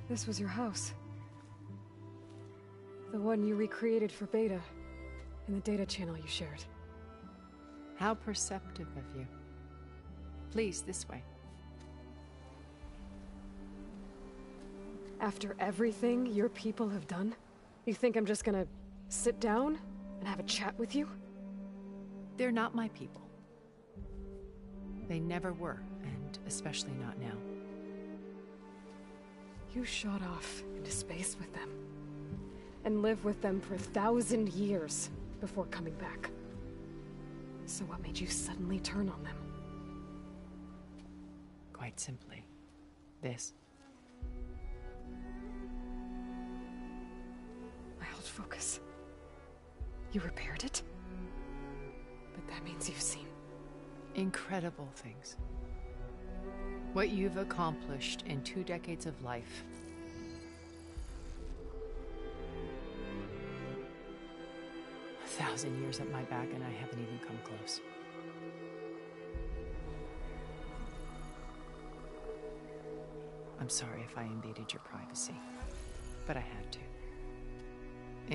This was your house. The one you recreated for Beta, in the data channel you shared. How perceptive of you. Please, this way. After everything your people have done, you think I'm just gonna sit down and have a chat with you? They're not my people. They never were, and especially not now. You shot off into space with them, and lived with them for 1,000 years before coming back. So what made you suddenly turn on them? Quite simply, this. My old focus. You repaired it? But that means you've seen incredible things. What you've accomplished in 2 decades of life. A 1,000 years at my back and I haven't even come close. I'm sorry if I invaded your privacy, but I had to.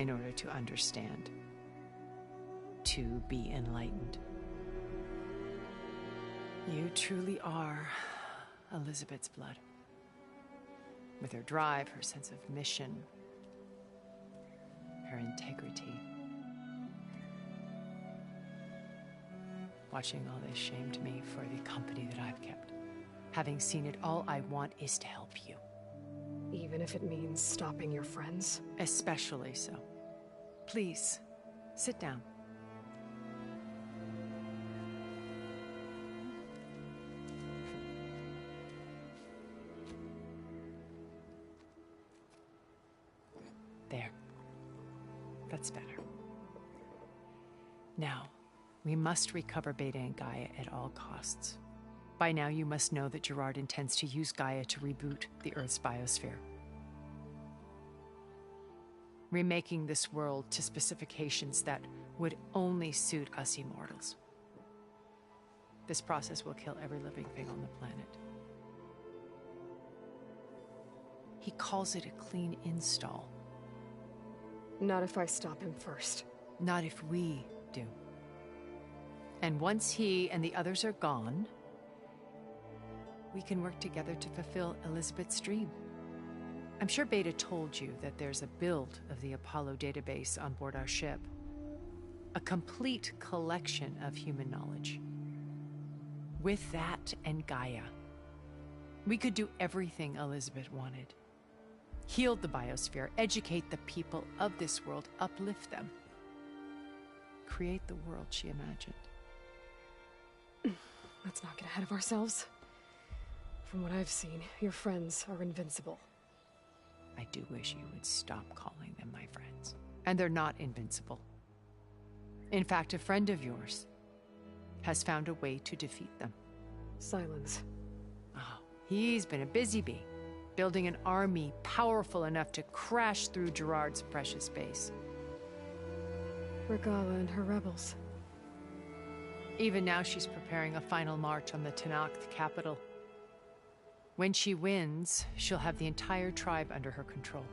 In order to understand. To be enlightened. You truly are Elizabeth's blood. With her drive, her sense of mission, her integrity. Watching all this shamed me for the company that I've kept. Having seen it, all I want is to help you. Even if it means stopping your friends? Especially so. Please, sit down. There. That's better. Now, we must recover Beta and Gaia at all costs. By now, you must know that Gerard intends to use Gaia to reboot the Earth's biosphere. Remaking this world to specifications that would only suit us immortals. This process will kill every living thing on the planet. He calls it a clean install. Not if I stop him first. Not if we do. And once he and the others are gone, we can work together to fulfill Elizabeth's dream. I'm sure Beta told you that there's a build of the Apollo database on board our ship. A complete collection of human knowledge. With that and Gaia, we could do everything Elizabeth wanted. Heal the biosphere, educate the people of this world, uplift them. Create the world she imagined. Let's not get ahead of ourselves. From what I've seen, your friends are invincible. I do wish you would stop calling them my friends. And they're not invincible. In fact, a friend of yours has found a way to defeat them. Silence. Oh, he's been a busy bee, building an army powerful enough to crash through Gerard's precious base. Regala and her rebels. Even now she's preparing a final march on the Tenakth capital. When she wins, she'll have the entire tribe under her control.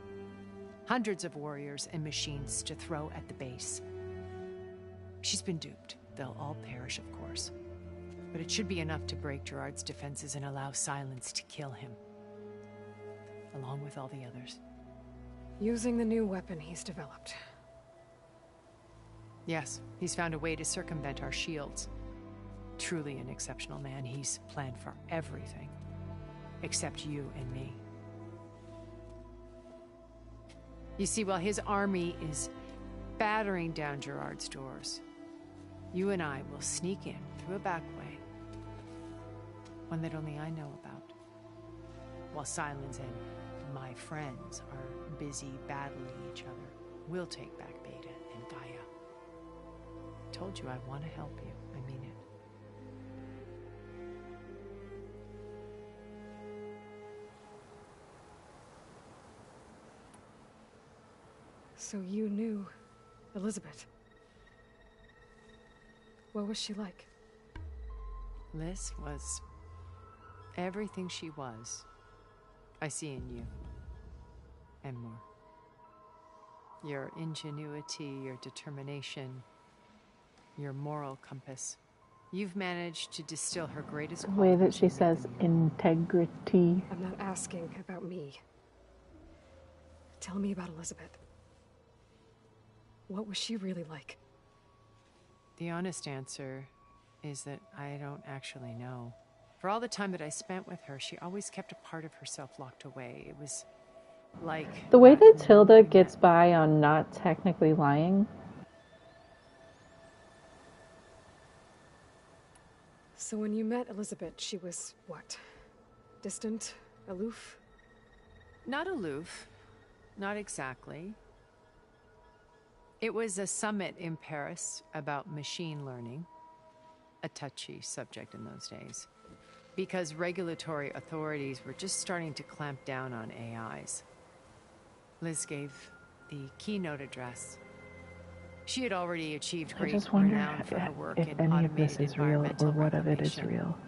Hundreds of warriors and machines to throw at the base. She's been duped. They'll all perish, of course. But it should be enough to break Gerard's defenses and allow Silence to kill him. Along with all the others. Using the new weapon he's developed. Yes, he's found a way to circumvent our shields. Truly an exceptional man. He's planned for everything. Except you and me. You see, while his army is battering down Gerard's doors, you and I will sneak in through a back way. One that only I know about. While Silence and my friends are busy battling each other, we'll take back Beta and Gaia. I told you I want to help you. I mean it. So you knew Elizabeth. What was she like? Liz was everything she was. I see in you. And more. Your ingenuity, your determination, your moral compass. You've managed to distill her greatest The way that qualities she and make says them your own. integrity. I'm not asking about me. Tell me about Elizabeth. What was she really like? The honest answer is that I don't actually know. For all the time that I spent with her, she always kept a part of herself locked away. It was like... The way that Tilda gets by on not technically lying. So when you met Elizabeth, she was what? Distant? Aloof? Not aloof. Not exactly. It was a summit in Paris about machine learning. A touchy subject in those days. Because regulatory authorities were just starting to clamp down on AIs. Liz gave the keynote address. She had already achieved I great just wonder renown for her work if in any of this automated is real or environmental what of it is reclamation. real.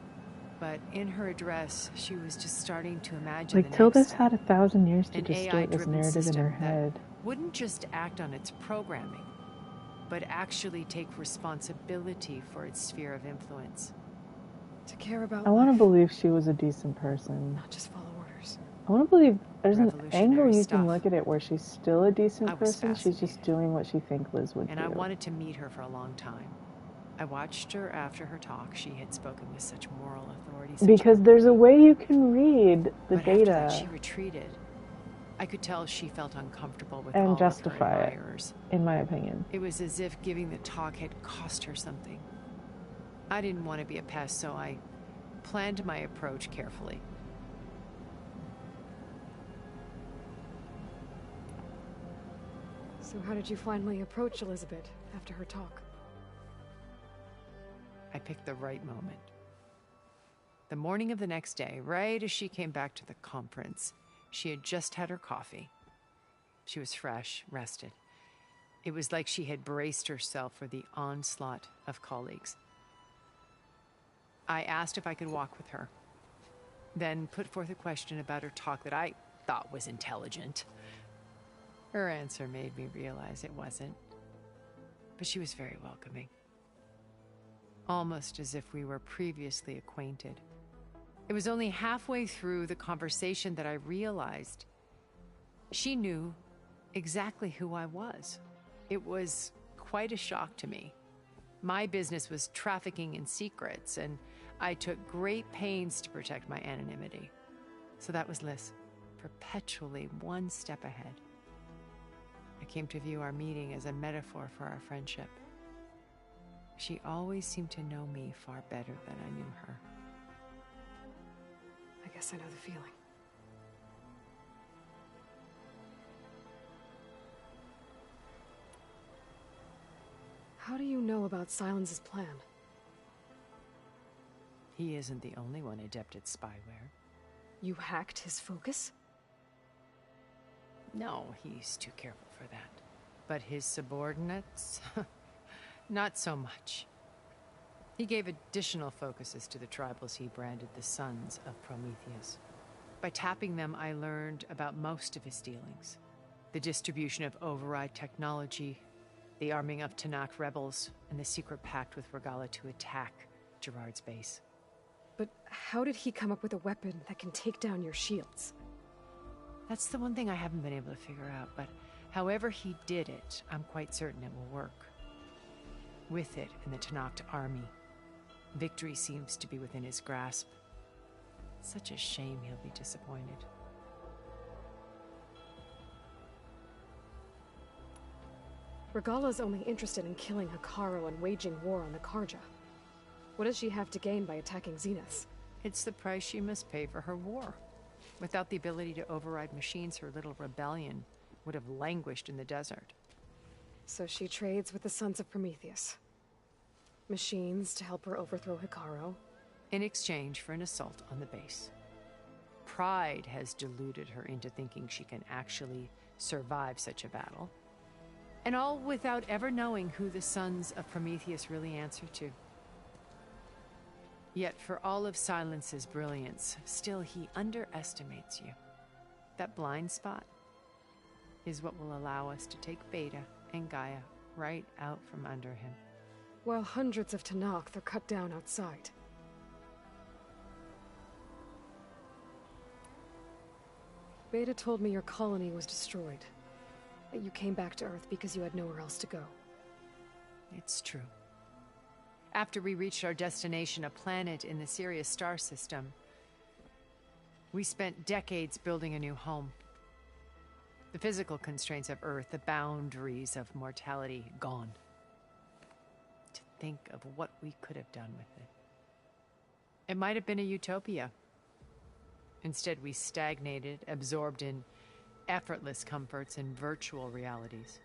But in her address, she was just starting to imagine Like, Tilda's next had 1,000 years to an distort this AI-driven narrative in her system that head. wouldn't just act on its programming, but actually take responsibility for its sphere of influence. To care about I want to life, believe she was a decent person. not just follow orders. I want to believe there's an Revolutionary angle you stuff. can look at it where she's still a decent I was person. She's just fascinated. doing what she thinks Liz would And do. I wanted to meet her for a long time. I watched her after her talk. She had spoken with such moral authority. such Because there's a way you can read the But after that, data she retreated. I could tell she felt uncomfortable with all and of her justify it, admirers. in my opinion. It was as if giving the talk had cost her something. I didn't want to be a pest, so I planned my approach carefully. So how did you finally approach Elizabeth after her talk? I picked the right moment. The morning of the next day, right as she came back to the conference, she had just had her coffee. She was fresh, rested. It was like she had braced herself for the onslaught of colleagues. I asked if I could walk with her, then put forth a question about her talk that I thought was intelligent. Her answer made me realize it wasn't, but she was very welcoming. Almost as if we were previously acquainted. It was only halfway through the conversation that I realized she knew exactly who I was. It was quite a shock to me. My business was trafficking in secrets, and I took great pains to protect my anonymity. So that was Liz, perpetually one step ahead. I came to view our meeting as a metaphor for our friendship. She always seemed to know me far better than I knew her. I guess I know the feeling. How do you know about Silence's plan? He isn't the only one adept at spyware. You hacked his focus? No, he's too careful for that. But his subordinates? Not so much. He gave additional focuses to the tribals he branded the Sons of Prometheus. By tapping them, I learned about most of his dealings. The distribution of override technology, the arming of Tanakh rebels, and the secret pact with Regala to attack Gerard's base. But how did he come up with a weapon that can take down your shields? That's the one thing I haven't been able to figure out, but however he did it, I'm quite certain it will work. With it in the Tenakth army, victory seems to be within his grasp. Such a shame he'll be disappointed. Regala's only interested in killing Hekarro and waging war on the Karja. What does she have to gain by attacking Zenith? It's the price she must pay for her war. Without the ability to override machines, her little rebellion would have languished in the desert. So she trades with the Sons of Prometheus. Machines to help her overthrow Hekarro. In exchange for an assault on the base. Pride has deluded her into thinking she can actually survive such a battle. And all without ever knowing who the Sons of Prometheus really answer to. Yet for all of Silence's brilliance, still he underestimates you. That blind spot is what will allow us to take Beta and Gaia right out from under him. While hundreds of Tenakth are cut down outside. Beta told me your colony was destroyed. That you came back to Earth because you had nowhere else to go. It's true. After we reached our destination, a planet in the Sirius star system, we spent decades building a new home. The physical constraints of Earth, the boundaries of mortality, gone. To think of what we could have done with it. It might have been a utopia. Instead, we stagnated, absorbed in effortless comforts and virtual realities.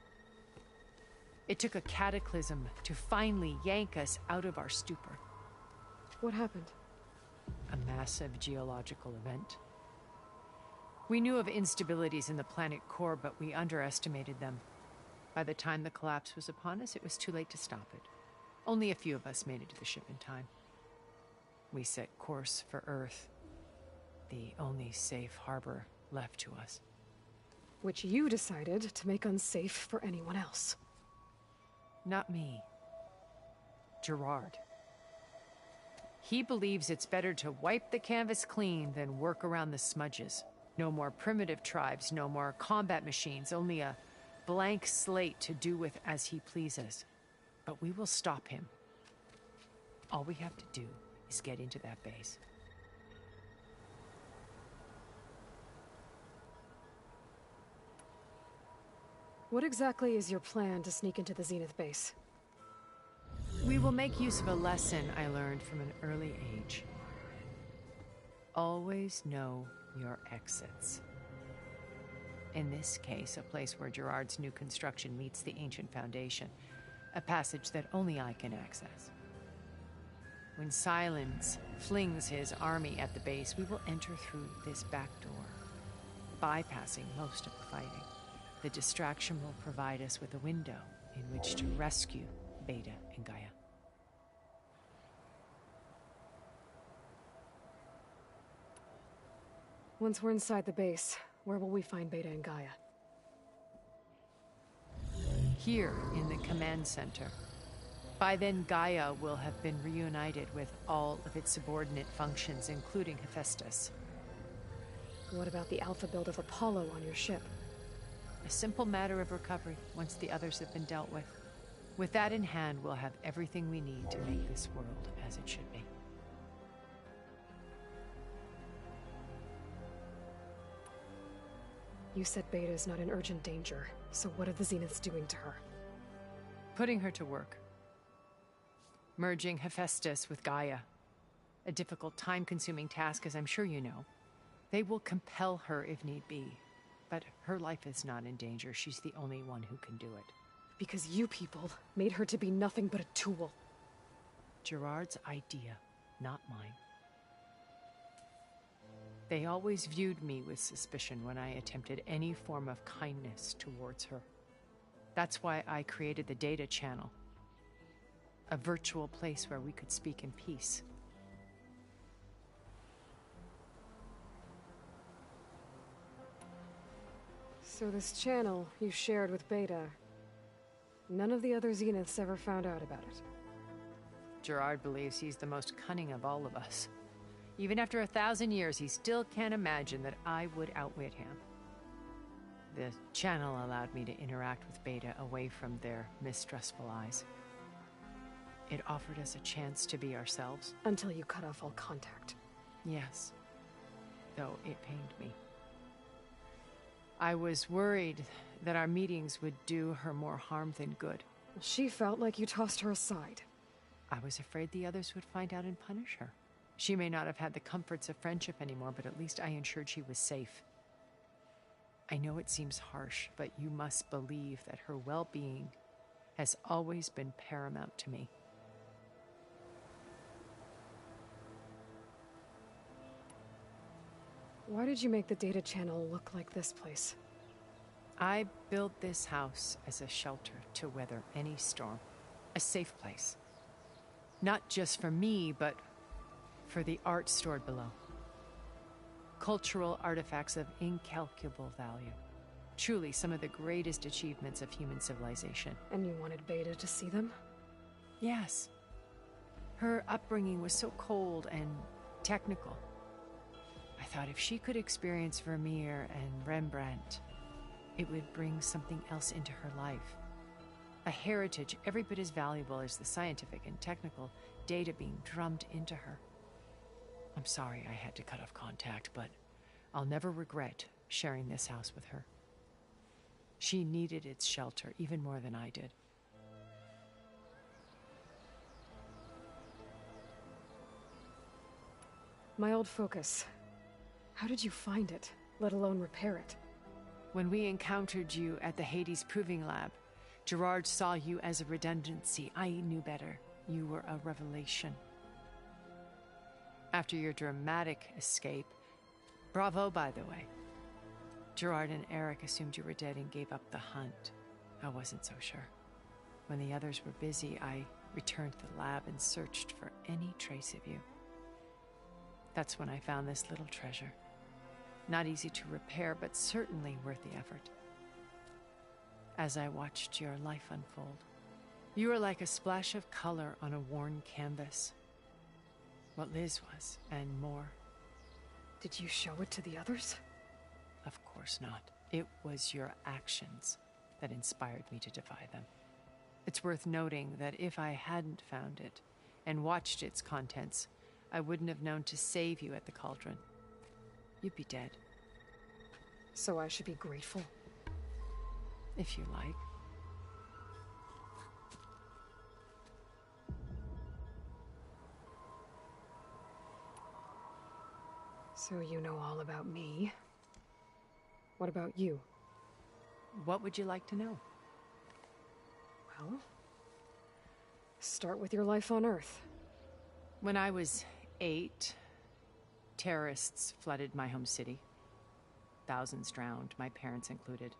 It took a cataclysm to finally yank us out of our stupor. What happened? A massive geological event. We knew of instabilities in the planet core, but we underestimated them. By the time the collapse was upon us, it was too late to stop it. Only a few of us made it to the ship in time. We set course for Earth, the only safe harbor left to us. Which you decided to make unsafe for anyone else. Not me. Gerard. He believes it's better to wipe the canvas clean than work around the smudges. No more primitive tribes, no more combat machines, only a blank slate to do with as he pleases. But we will stop him. All we have to do is get into that base. What exactly is your plan to sneak into the Zenith base? We will make use of a lesson I learned from an early age. Always know your exits. In this case, a place where Gerard's new construction meets the ancient foundation. A passage that only I can access. When Silence flings his army at the base, we will enter through this back door, bypassing most of the fighting. The distraction will provide us with a window in which to rescue Beta and Gaia. Once we're inside the base, where will we find Beta and Gaia? Here in the command center. By then, Gaia will have been reunited with all of its subordinate functions, including Hephaestus. What about the alpha build of Apollo on your ship? A simple matter of recovery once the others have been dealt with. With that in hand, we'll have everything we need to make this world as it should be. You said Beta is not in urgent danger, so what are the Zeniths doing to her? Putting her to work. Merging Hephaestus with Gaia. A difficult, time-consuming task, as I'm sure you know. They will compel her if need be. But her life is not in danger. She's the only one who can do it. Because you people made her to be nothing but a tool. Gerard's idea, not mine. They always viewed me with suspicion when I attempted any form of kindness towards her. That's why I created the data channel. A virtual place where we could speak in peace. So this channel you shared with Beta, none of the other Zeniths ever found out about it. Gerard believes he's the most cunning of all of us. Even after 1,000 years, he still can't imagine that I would outwit him. The channel allowed me to interact with Beta away from their mistrustful eyes. It offered us a chance to be ourselves. Until you cut off all contact. Yes, though it pained me. I was worried that our meetings would do her more harm than good. She felt like you tossed her aside. I was afraid the others would find out and punish her. She may not have had the comforts of friendship anymore, but at least I ensured she was safe. I know it seems harsh, but you must believe that her well-being has always been paramount to me. Why did you make the data channel look like this place? I built this house as a shelter to weather any storm. A safe place. Not just for me, but for the art stored below. Cultural artifacts of incalculable value. Truly some of the greatest achievements of human civilization. And you wanted Beta to see them? Yes. Her upbringing was so cold and technical. I thought if she could experience Vermeer and Rembrandt, it would bring something else into her life. A heritage every bit as valuable as the scientific and technical data being drummed into her. I'm sorry I had to cut off contact, but I'll never regret sharing this house with her. She needed its shelter even more than I did. My old focus. How did you find it, let alone repair it? When we encountered you at the Hades Proving Lab, Gerard saw you as a redundancy. I knew better. You were a revelation. After your dramatic escape, bravo, by the way. Gerard and Eric assumed you were dead and gave up the hunt. I wasn't so sure. When the others were busy, I returned to the lab and searched for any trace of you. That's when I found this little treasure. Not easy to repair, but certainly worth the effort. As I watched your life unfold, you were like a splash of color on a worn canvas. What Liz was, and more. Did you show it to the others? Of course not. It was your actions that inspired me to defy them. It's worth noting that if I hadn't found it and watched its contents, I wouldn't have known to save you at the cauldron. You'd be dead. So I should be grateful? If you like. So you know all about me. What about you? What would you like to know? Well, start with your life on Earth. When I was 8, terrorists flooded my home city. Thousands drowned, my parents included.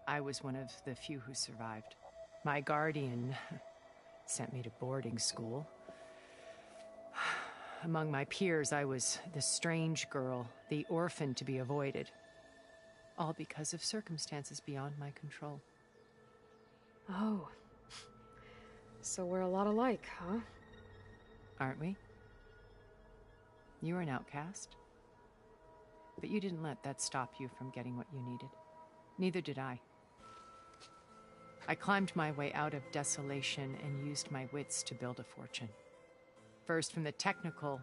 I was one of the few who survived. My guardian sent me to boarding school. Among my peers, I was the strange girl, the orphan to be avoided. All because of circumstances beyond my control. Oh. So we're a lot alike, huh? Aren't we? You were an outcast. But you didn't let that stop you from getting what you needed. Neither did I. I climbed my way out of desolation and used my wits to build a fortune. First, from the technical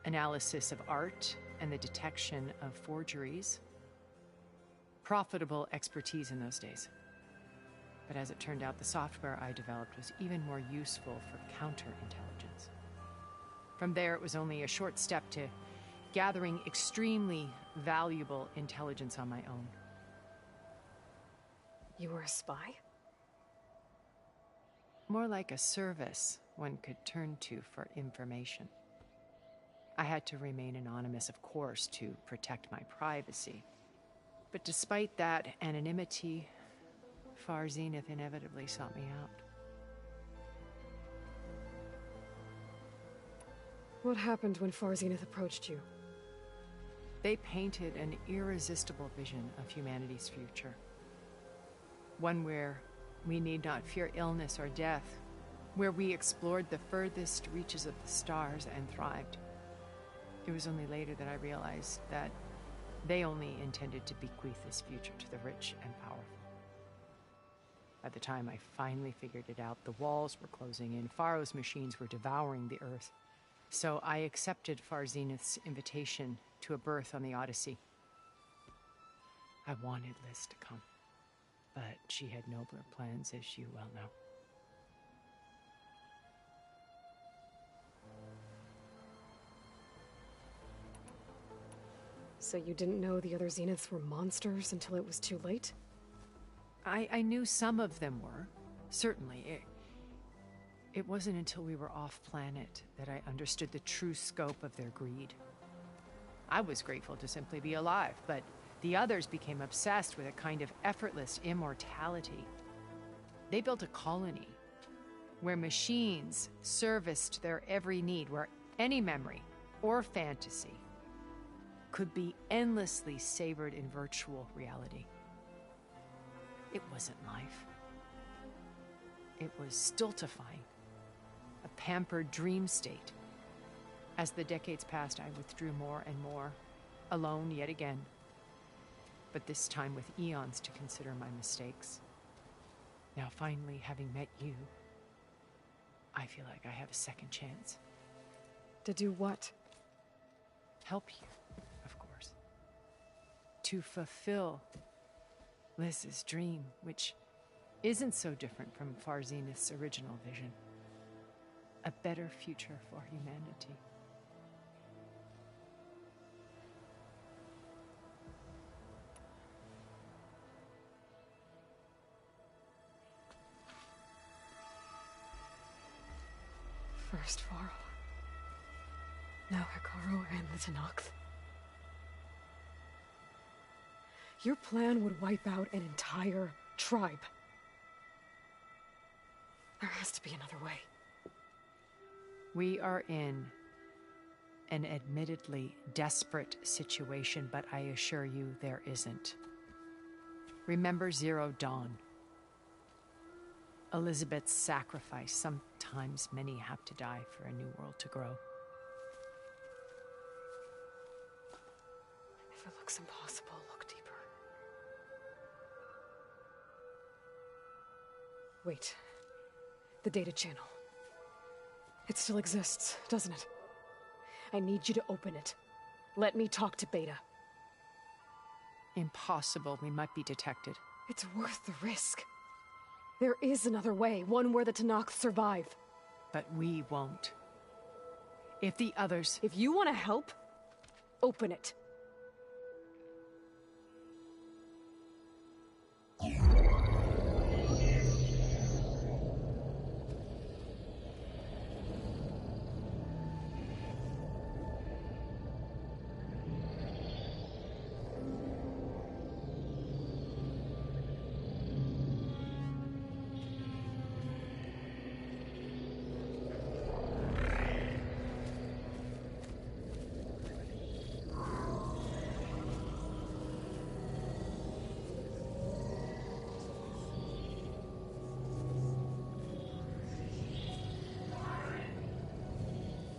analysis of art and the detection of forgeries. Profitable expertise in those days. But as it turned out, the software I developed was even more useful for counterintelligence. From there, it was only a short step to gathering extremely valuable intelligence on my own. You were a spy? More like a service one could turn to for information. I had to remain anonymous, of course, to protect my privacy. But despite that anonymity, Far Zenith inevitably sought me out. What happened when Far Zenith approached you? They painted an irresistible vision of humanity's future. One where we need not fear illness or death, where we explored the furthest reaches of the stars and thrived. It was only later that I realized that They only intended to bequeath this future to the rich and powerful. By the time I finally figured it out, the walls were closing in, Pharaoh's machines were devouring the Earth. So I accepted Far Zenith's invitation to a berth on the Odyssey. I wanted Liz to come, but she had nobler plans, as you well know. So you didn't know the other Zeniths were monsters until it was too late? I knew some of them were, certainly. It wasn't until we were off-planet that I understood the true scope of their greed. I was grateful to simply be alive, but the others became obsessed with a kind of effortless immortality. They built a colony where machines serviced their every need, where any memory or fantasy could be endlessly savored in virtual reality. It wasn't life. It was stultifying, a pampered dream state. As the decades passed, I withdrew more and more, alone yet again, but this time with eons to consider my mistakes. Now, finally, having met you, I feel like I have a second chance. To do what? Help you, of course. To fulfill Liz's dream, which isn't so different from Far Zenith's original vision. A better future for humanity. First Pharaoh, now Hikaru and the Tenakth. Your plan would wipe out an entire tribe. There has to be another way. We are in an admittedly desperate situation, but I assure you there isn't. Remember Zero Dawn. Elizabeth's sacrifice. Sometimes many have to die for a new world to grow. If it looks impossible, look deeper. Wait. The data channel. It still exists, doesn't it? I need you to open it. Let me talk to Beta. Impossible. We might be detected. It's worth the risk. There is another way, one where the Tenakth survive. But we won't. If the others... If you want to help, open it.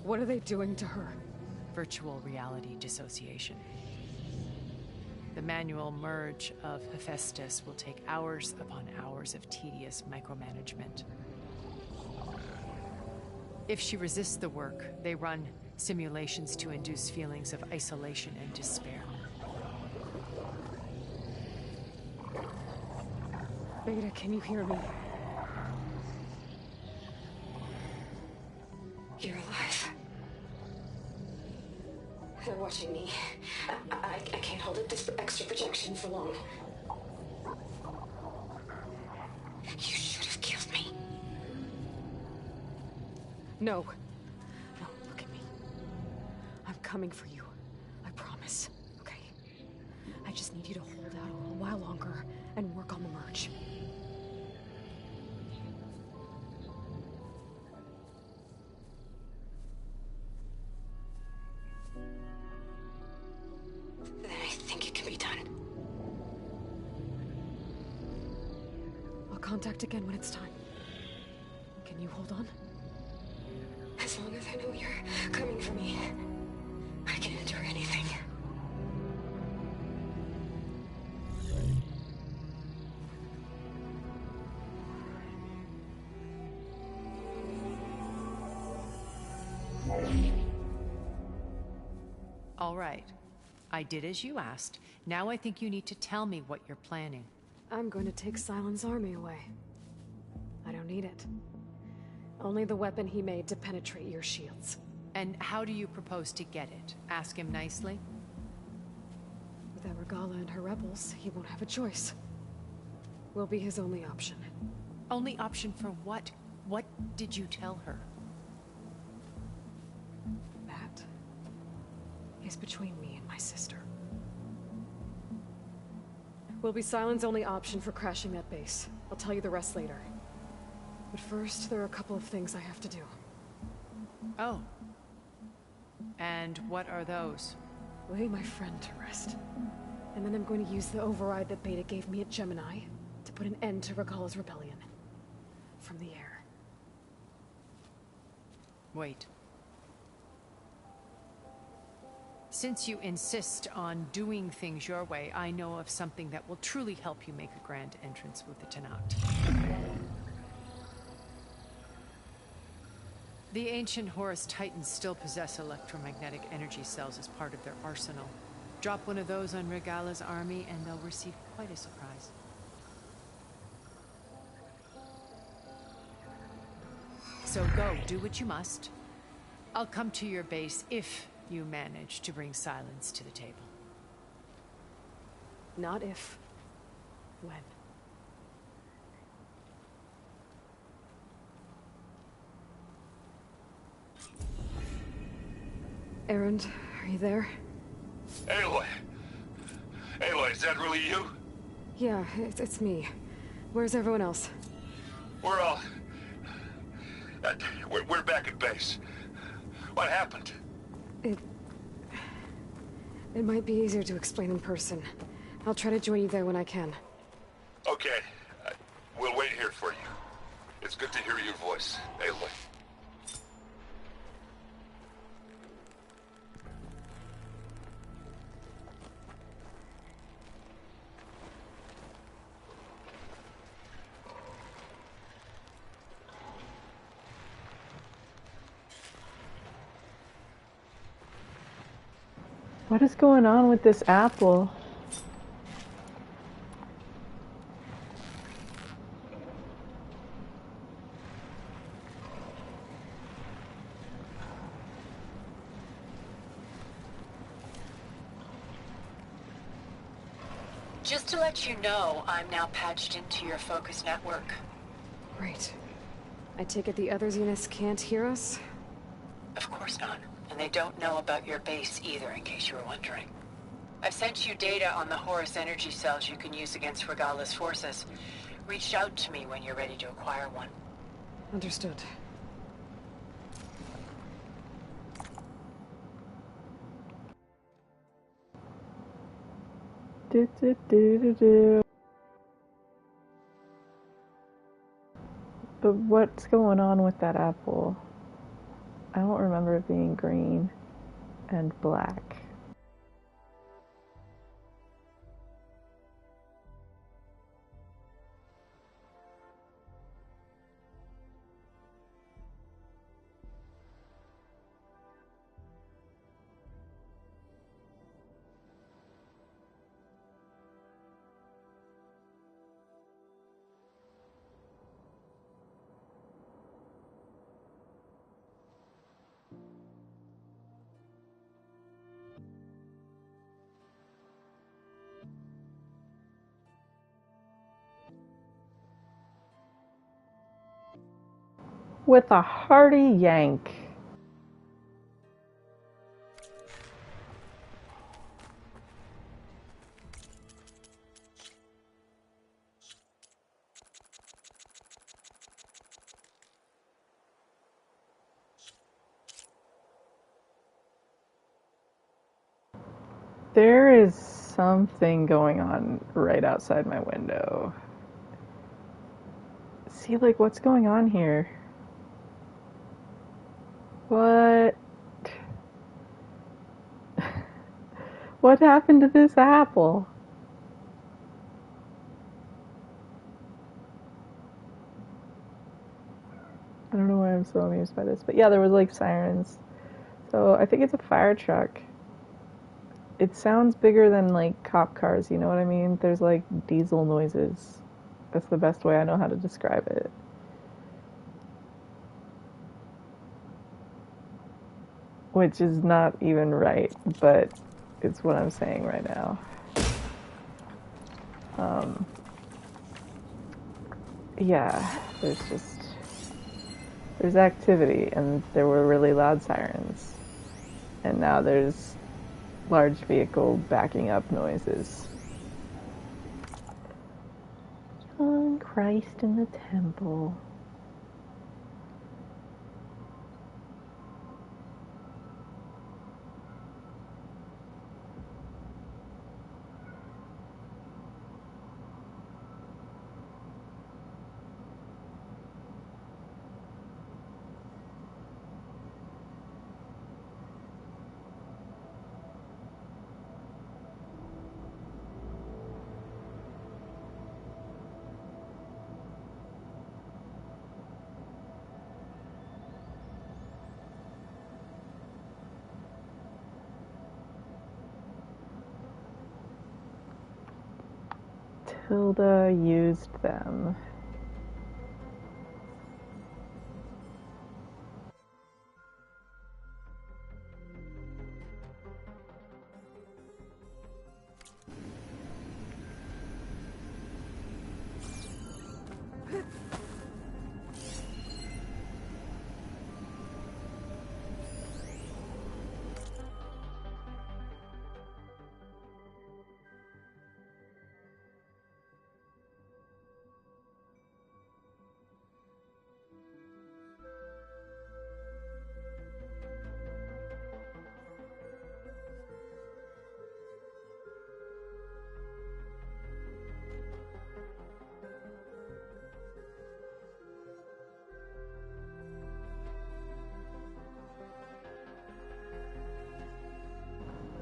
What are they doing to her? Virtual reality dissociation. The manual merge of Hephaestus will take hours upon hours of tedious micromanagement. If she resists the work, they run simulations to induce feelings of isolation and despair. Beta, can you hear me? You're alive. They're watching me. I can't hold up this extra projection for long. You should have killed me. No. No, look at me. I'm coming for you. I promise. Okay? I just need you to hold out a little while longer and work on the merge. Then I think it can be done. I'll contact again when it's time. Can you hold on? As long as I know you're coming for me, I can endure anything. All right. I did as you asked. Now I think you need to tell me what you're planning. I'm going to take Silent's army away. I don't need it. Only the weapon he made to penetrate your shields. And how do you propose to get it? Ask him nicely? Without Regala and her rebels, he won't have a choice. We'll be his only option. Only option for what? What did you tell her? That is between me and my sister. Will be Silent's only option for crashing that base. I'll tell you the rest later. But first, there are a couple of things I have to do. Oh. And what are those? Lay my friend to rest. And then I'm going to use the override that Beta gave me at Gemini to put an end to Regala's rebellion. From the air. Wait. Since you insist on doing things your way, I know of something that will truly help you make a grand entrance with the Tenat. The ancient Horus Titans still possess electromagnetic energy cells as part of their arsenal. Drop one of those on Regala's army and they'll receive quite a surprise. So go, do what you must. I'll come to your base if you manage to bring Silence to the table. Not if. When. Erend, are you there? Aloy! Aloy, is that really you? Yeah, it's me. Where's everyone else? We're all... we're back at base. What happened? It might be easier to explain in person. I'll try to join you there when I can. Okay. We'll wait here for you. It's good to hear your voice, Aloy. What is going on with this apple? Just to let you know, I'm now patched into your focus network. Great. I take it the other Zeniths can't hear us? Of course not. And they don't know about your base either, in case you were wondering. I've sent you data on the Horus energy cells you can use against Regala's forces. Reach out to me when you're ready to acquire one. Understood. But what's going on with that apple? I don't remember it being green and black. With a hearty yank. There is something going on right outside my window. See, like, what's going on here? What? What happened to this apple? I don't know why I'm so amused by this, but yeah, there was like sirens So I think it's a fire truck. It sounds bigger than like cop cars, you know what I mean? There's like diesel noises. That's the best way I know how to describe it. Which is not even right, but it's what I'm saying right now. Yeah, there's activity, and there were really loud sirens. And now there's large vehicle backing up noises. On Christ in the temple. Tilda used them.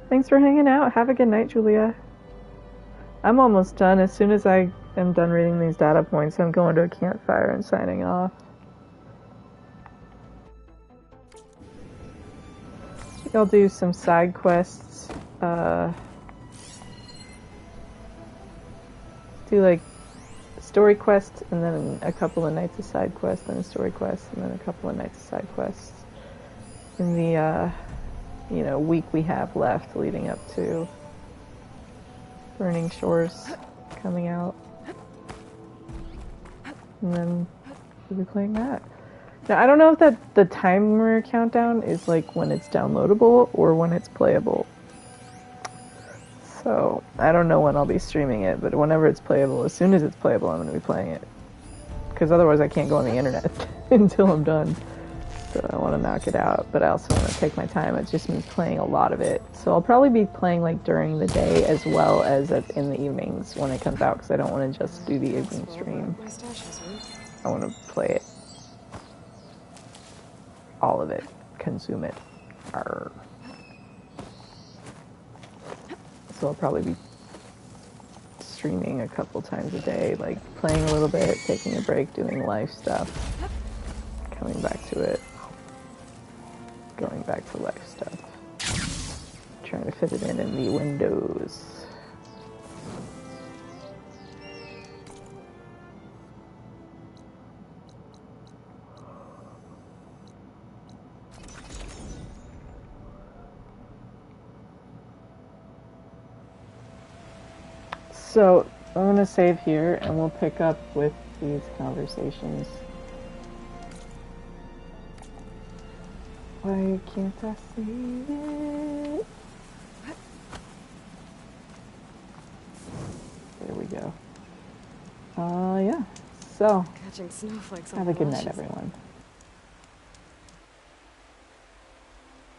Thanks for hanging out. Have a good night, Julia. I'm almost done. As soon as I am done reading these data points, I'm going to a campfire and signing off. I'll do some side quests. Do like story quests, and then a couple of nights of side quests, and a story quest, and then a couple of nights of side quests. In the week we have left leading up to Burning Shores coming out. And then we'll be playing that. Now, I don't know if the timer countdown is like when it's downloadable or when it's playable. So, I don't know when I'll be streaming it, but whenever it's playable, as soon as it's playable, I'm going to be playing it. Because otherwise I can't go on the internet until I'm done. So I want to knock it out, but I also want to take my time. It just means playing a lot of it. So I'll probably be playing like during the day as well as in the evenings when it comes out, because I don't want to just do the evening stream. I want to play it. All of it. Consume it. Arr. So I'll probably be streaming a couple times a day, like playing a little bit, taking a break, doing life stuff, coming back to it. Going back to life stuff. Trying to fit it in the windows. So, I'm going to save here and we'll pick up with these conversations. Why can't I save it? There we go. Yeah. So, catching snowflakes. Have a good night, everyone.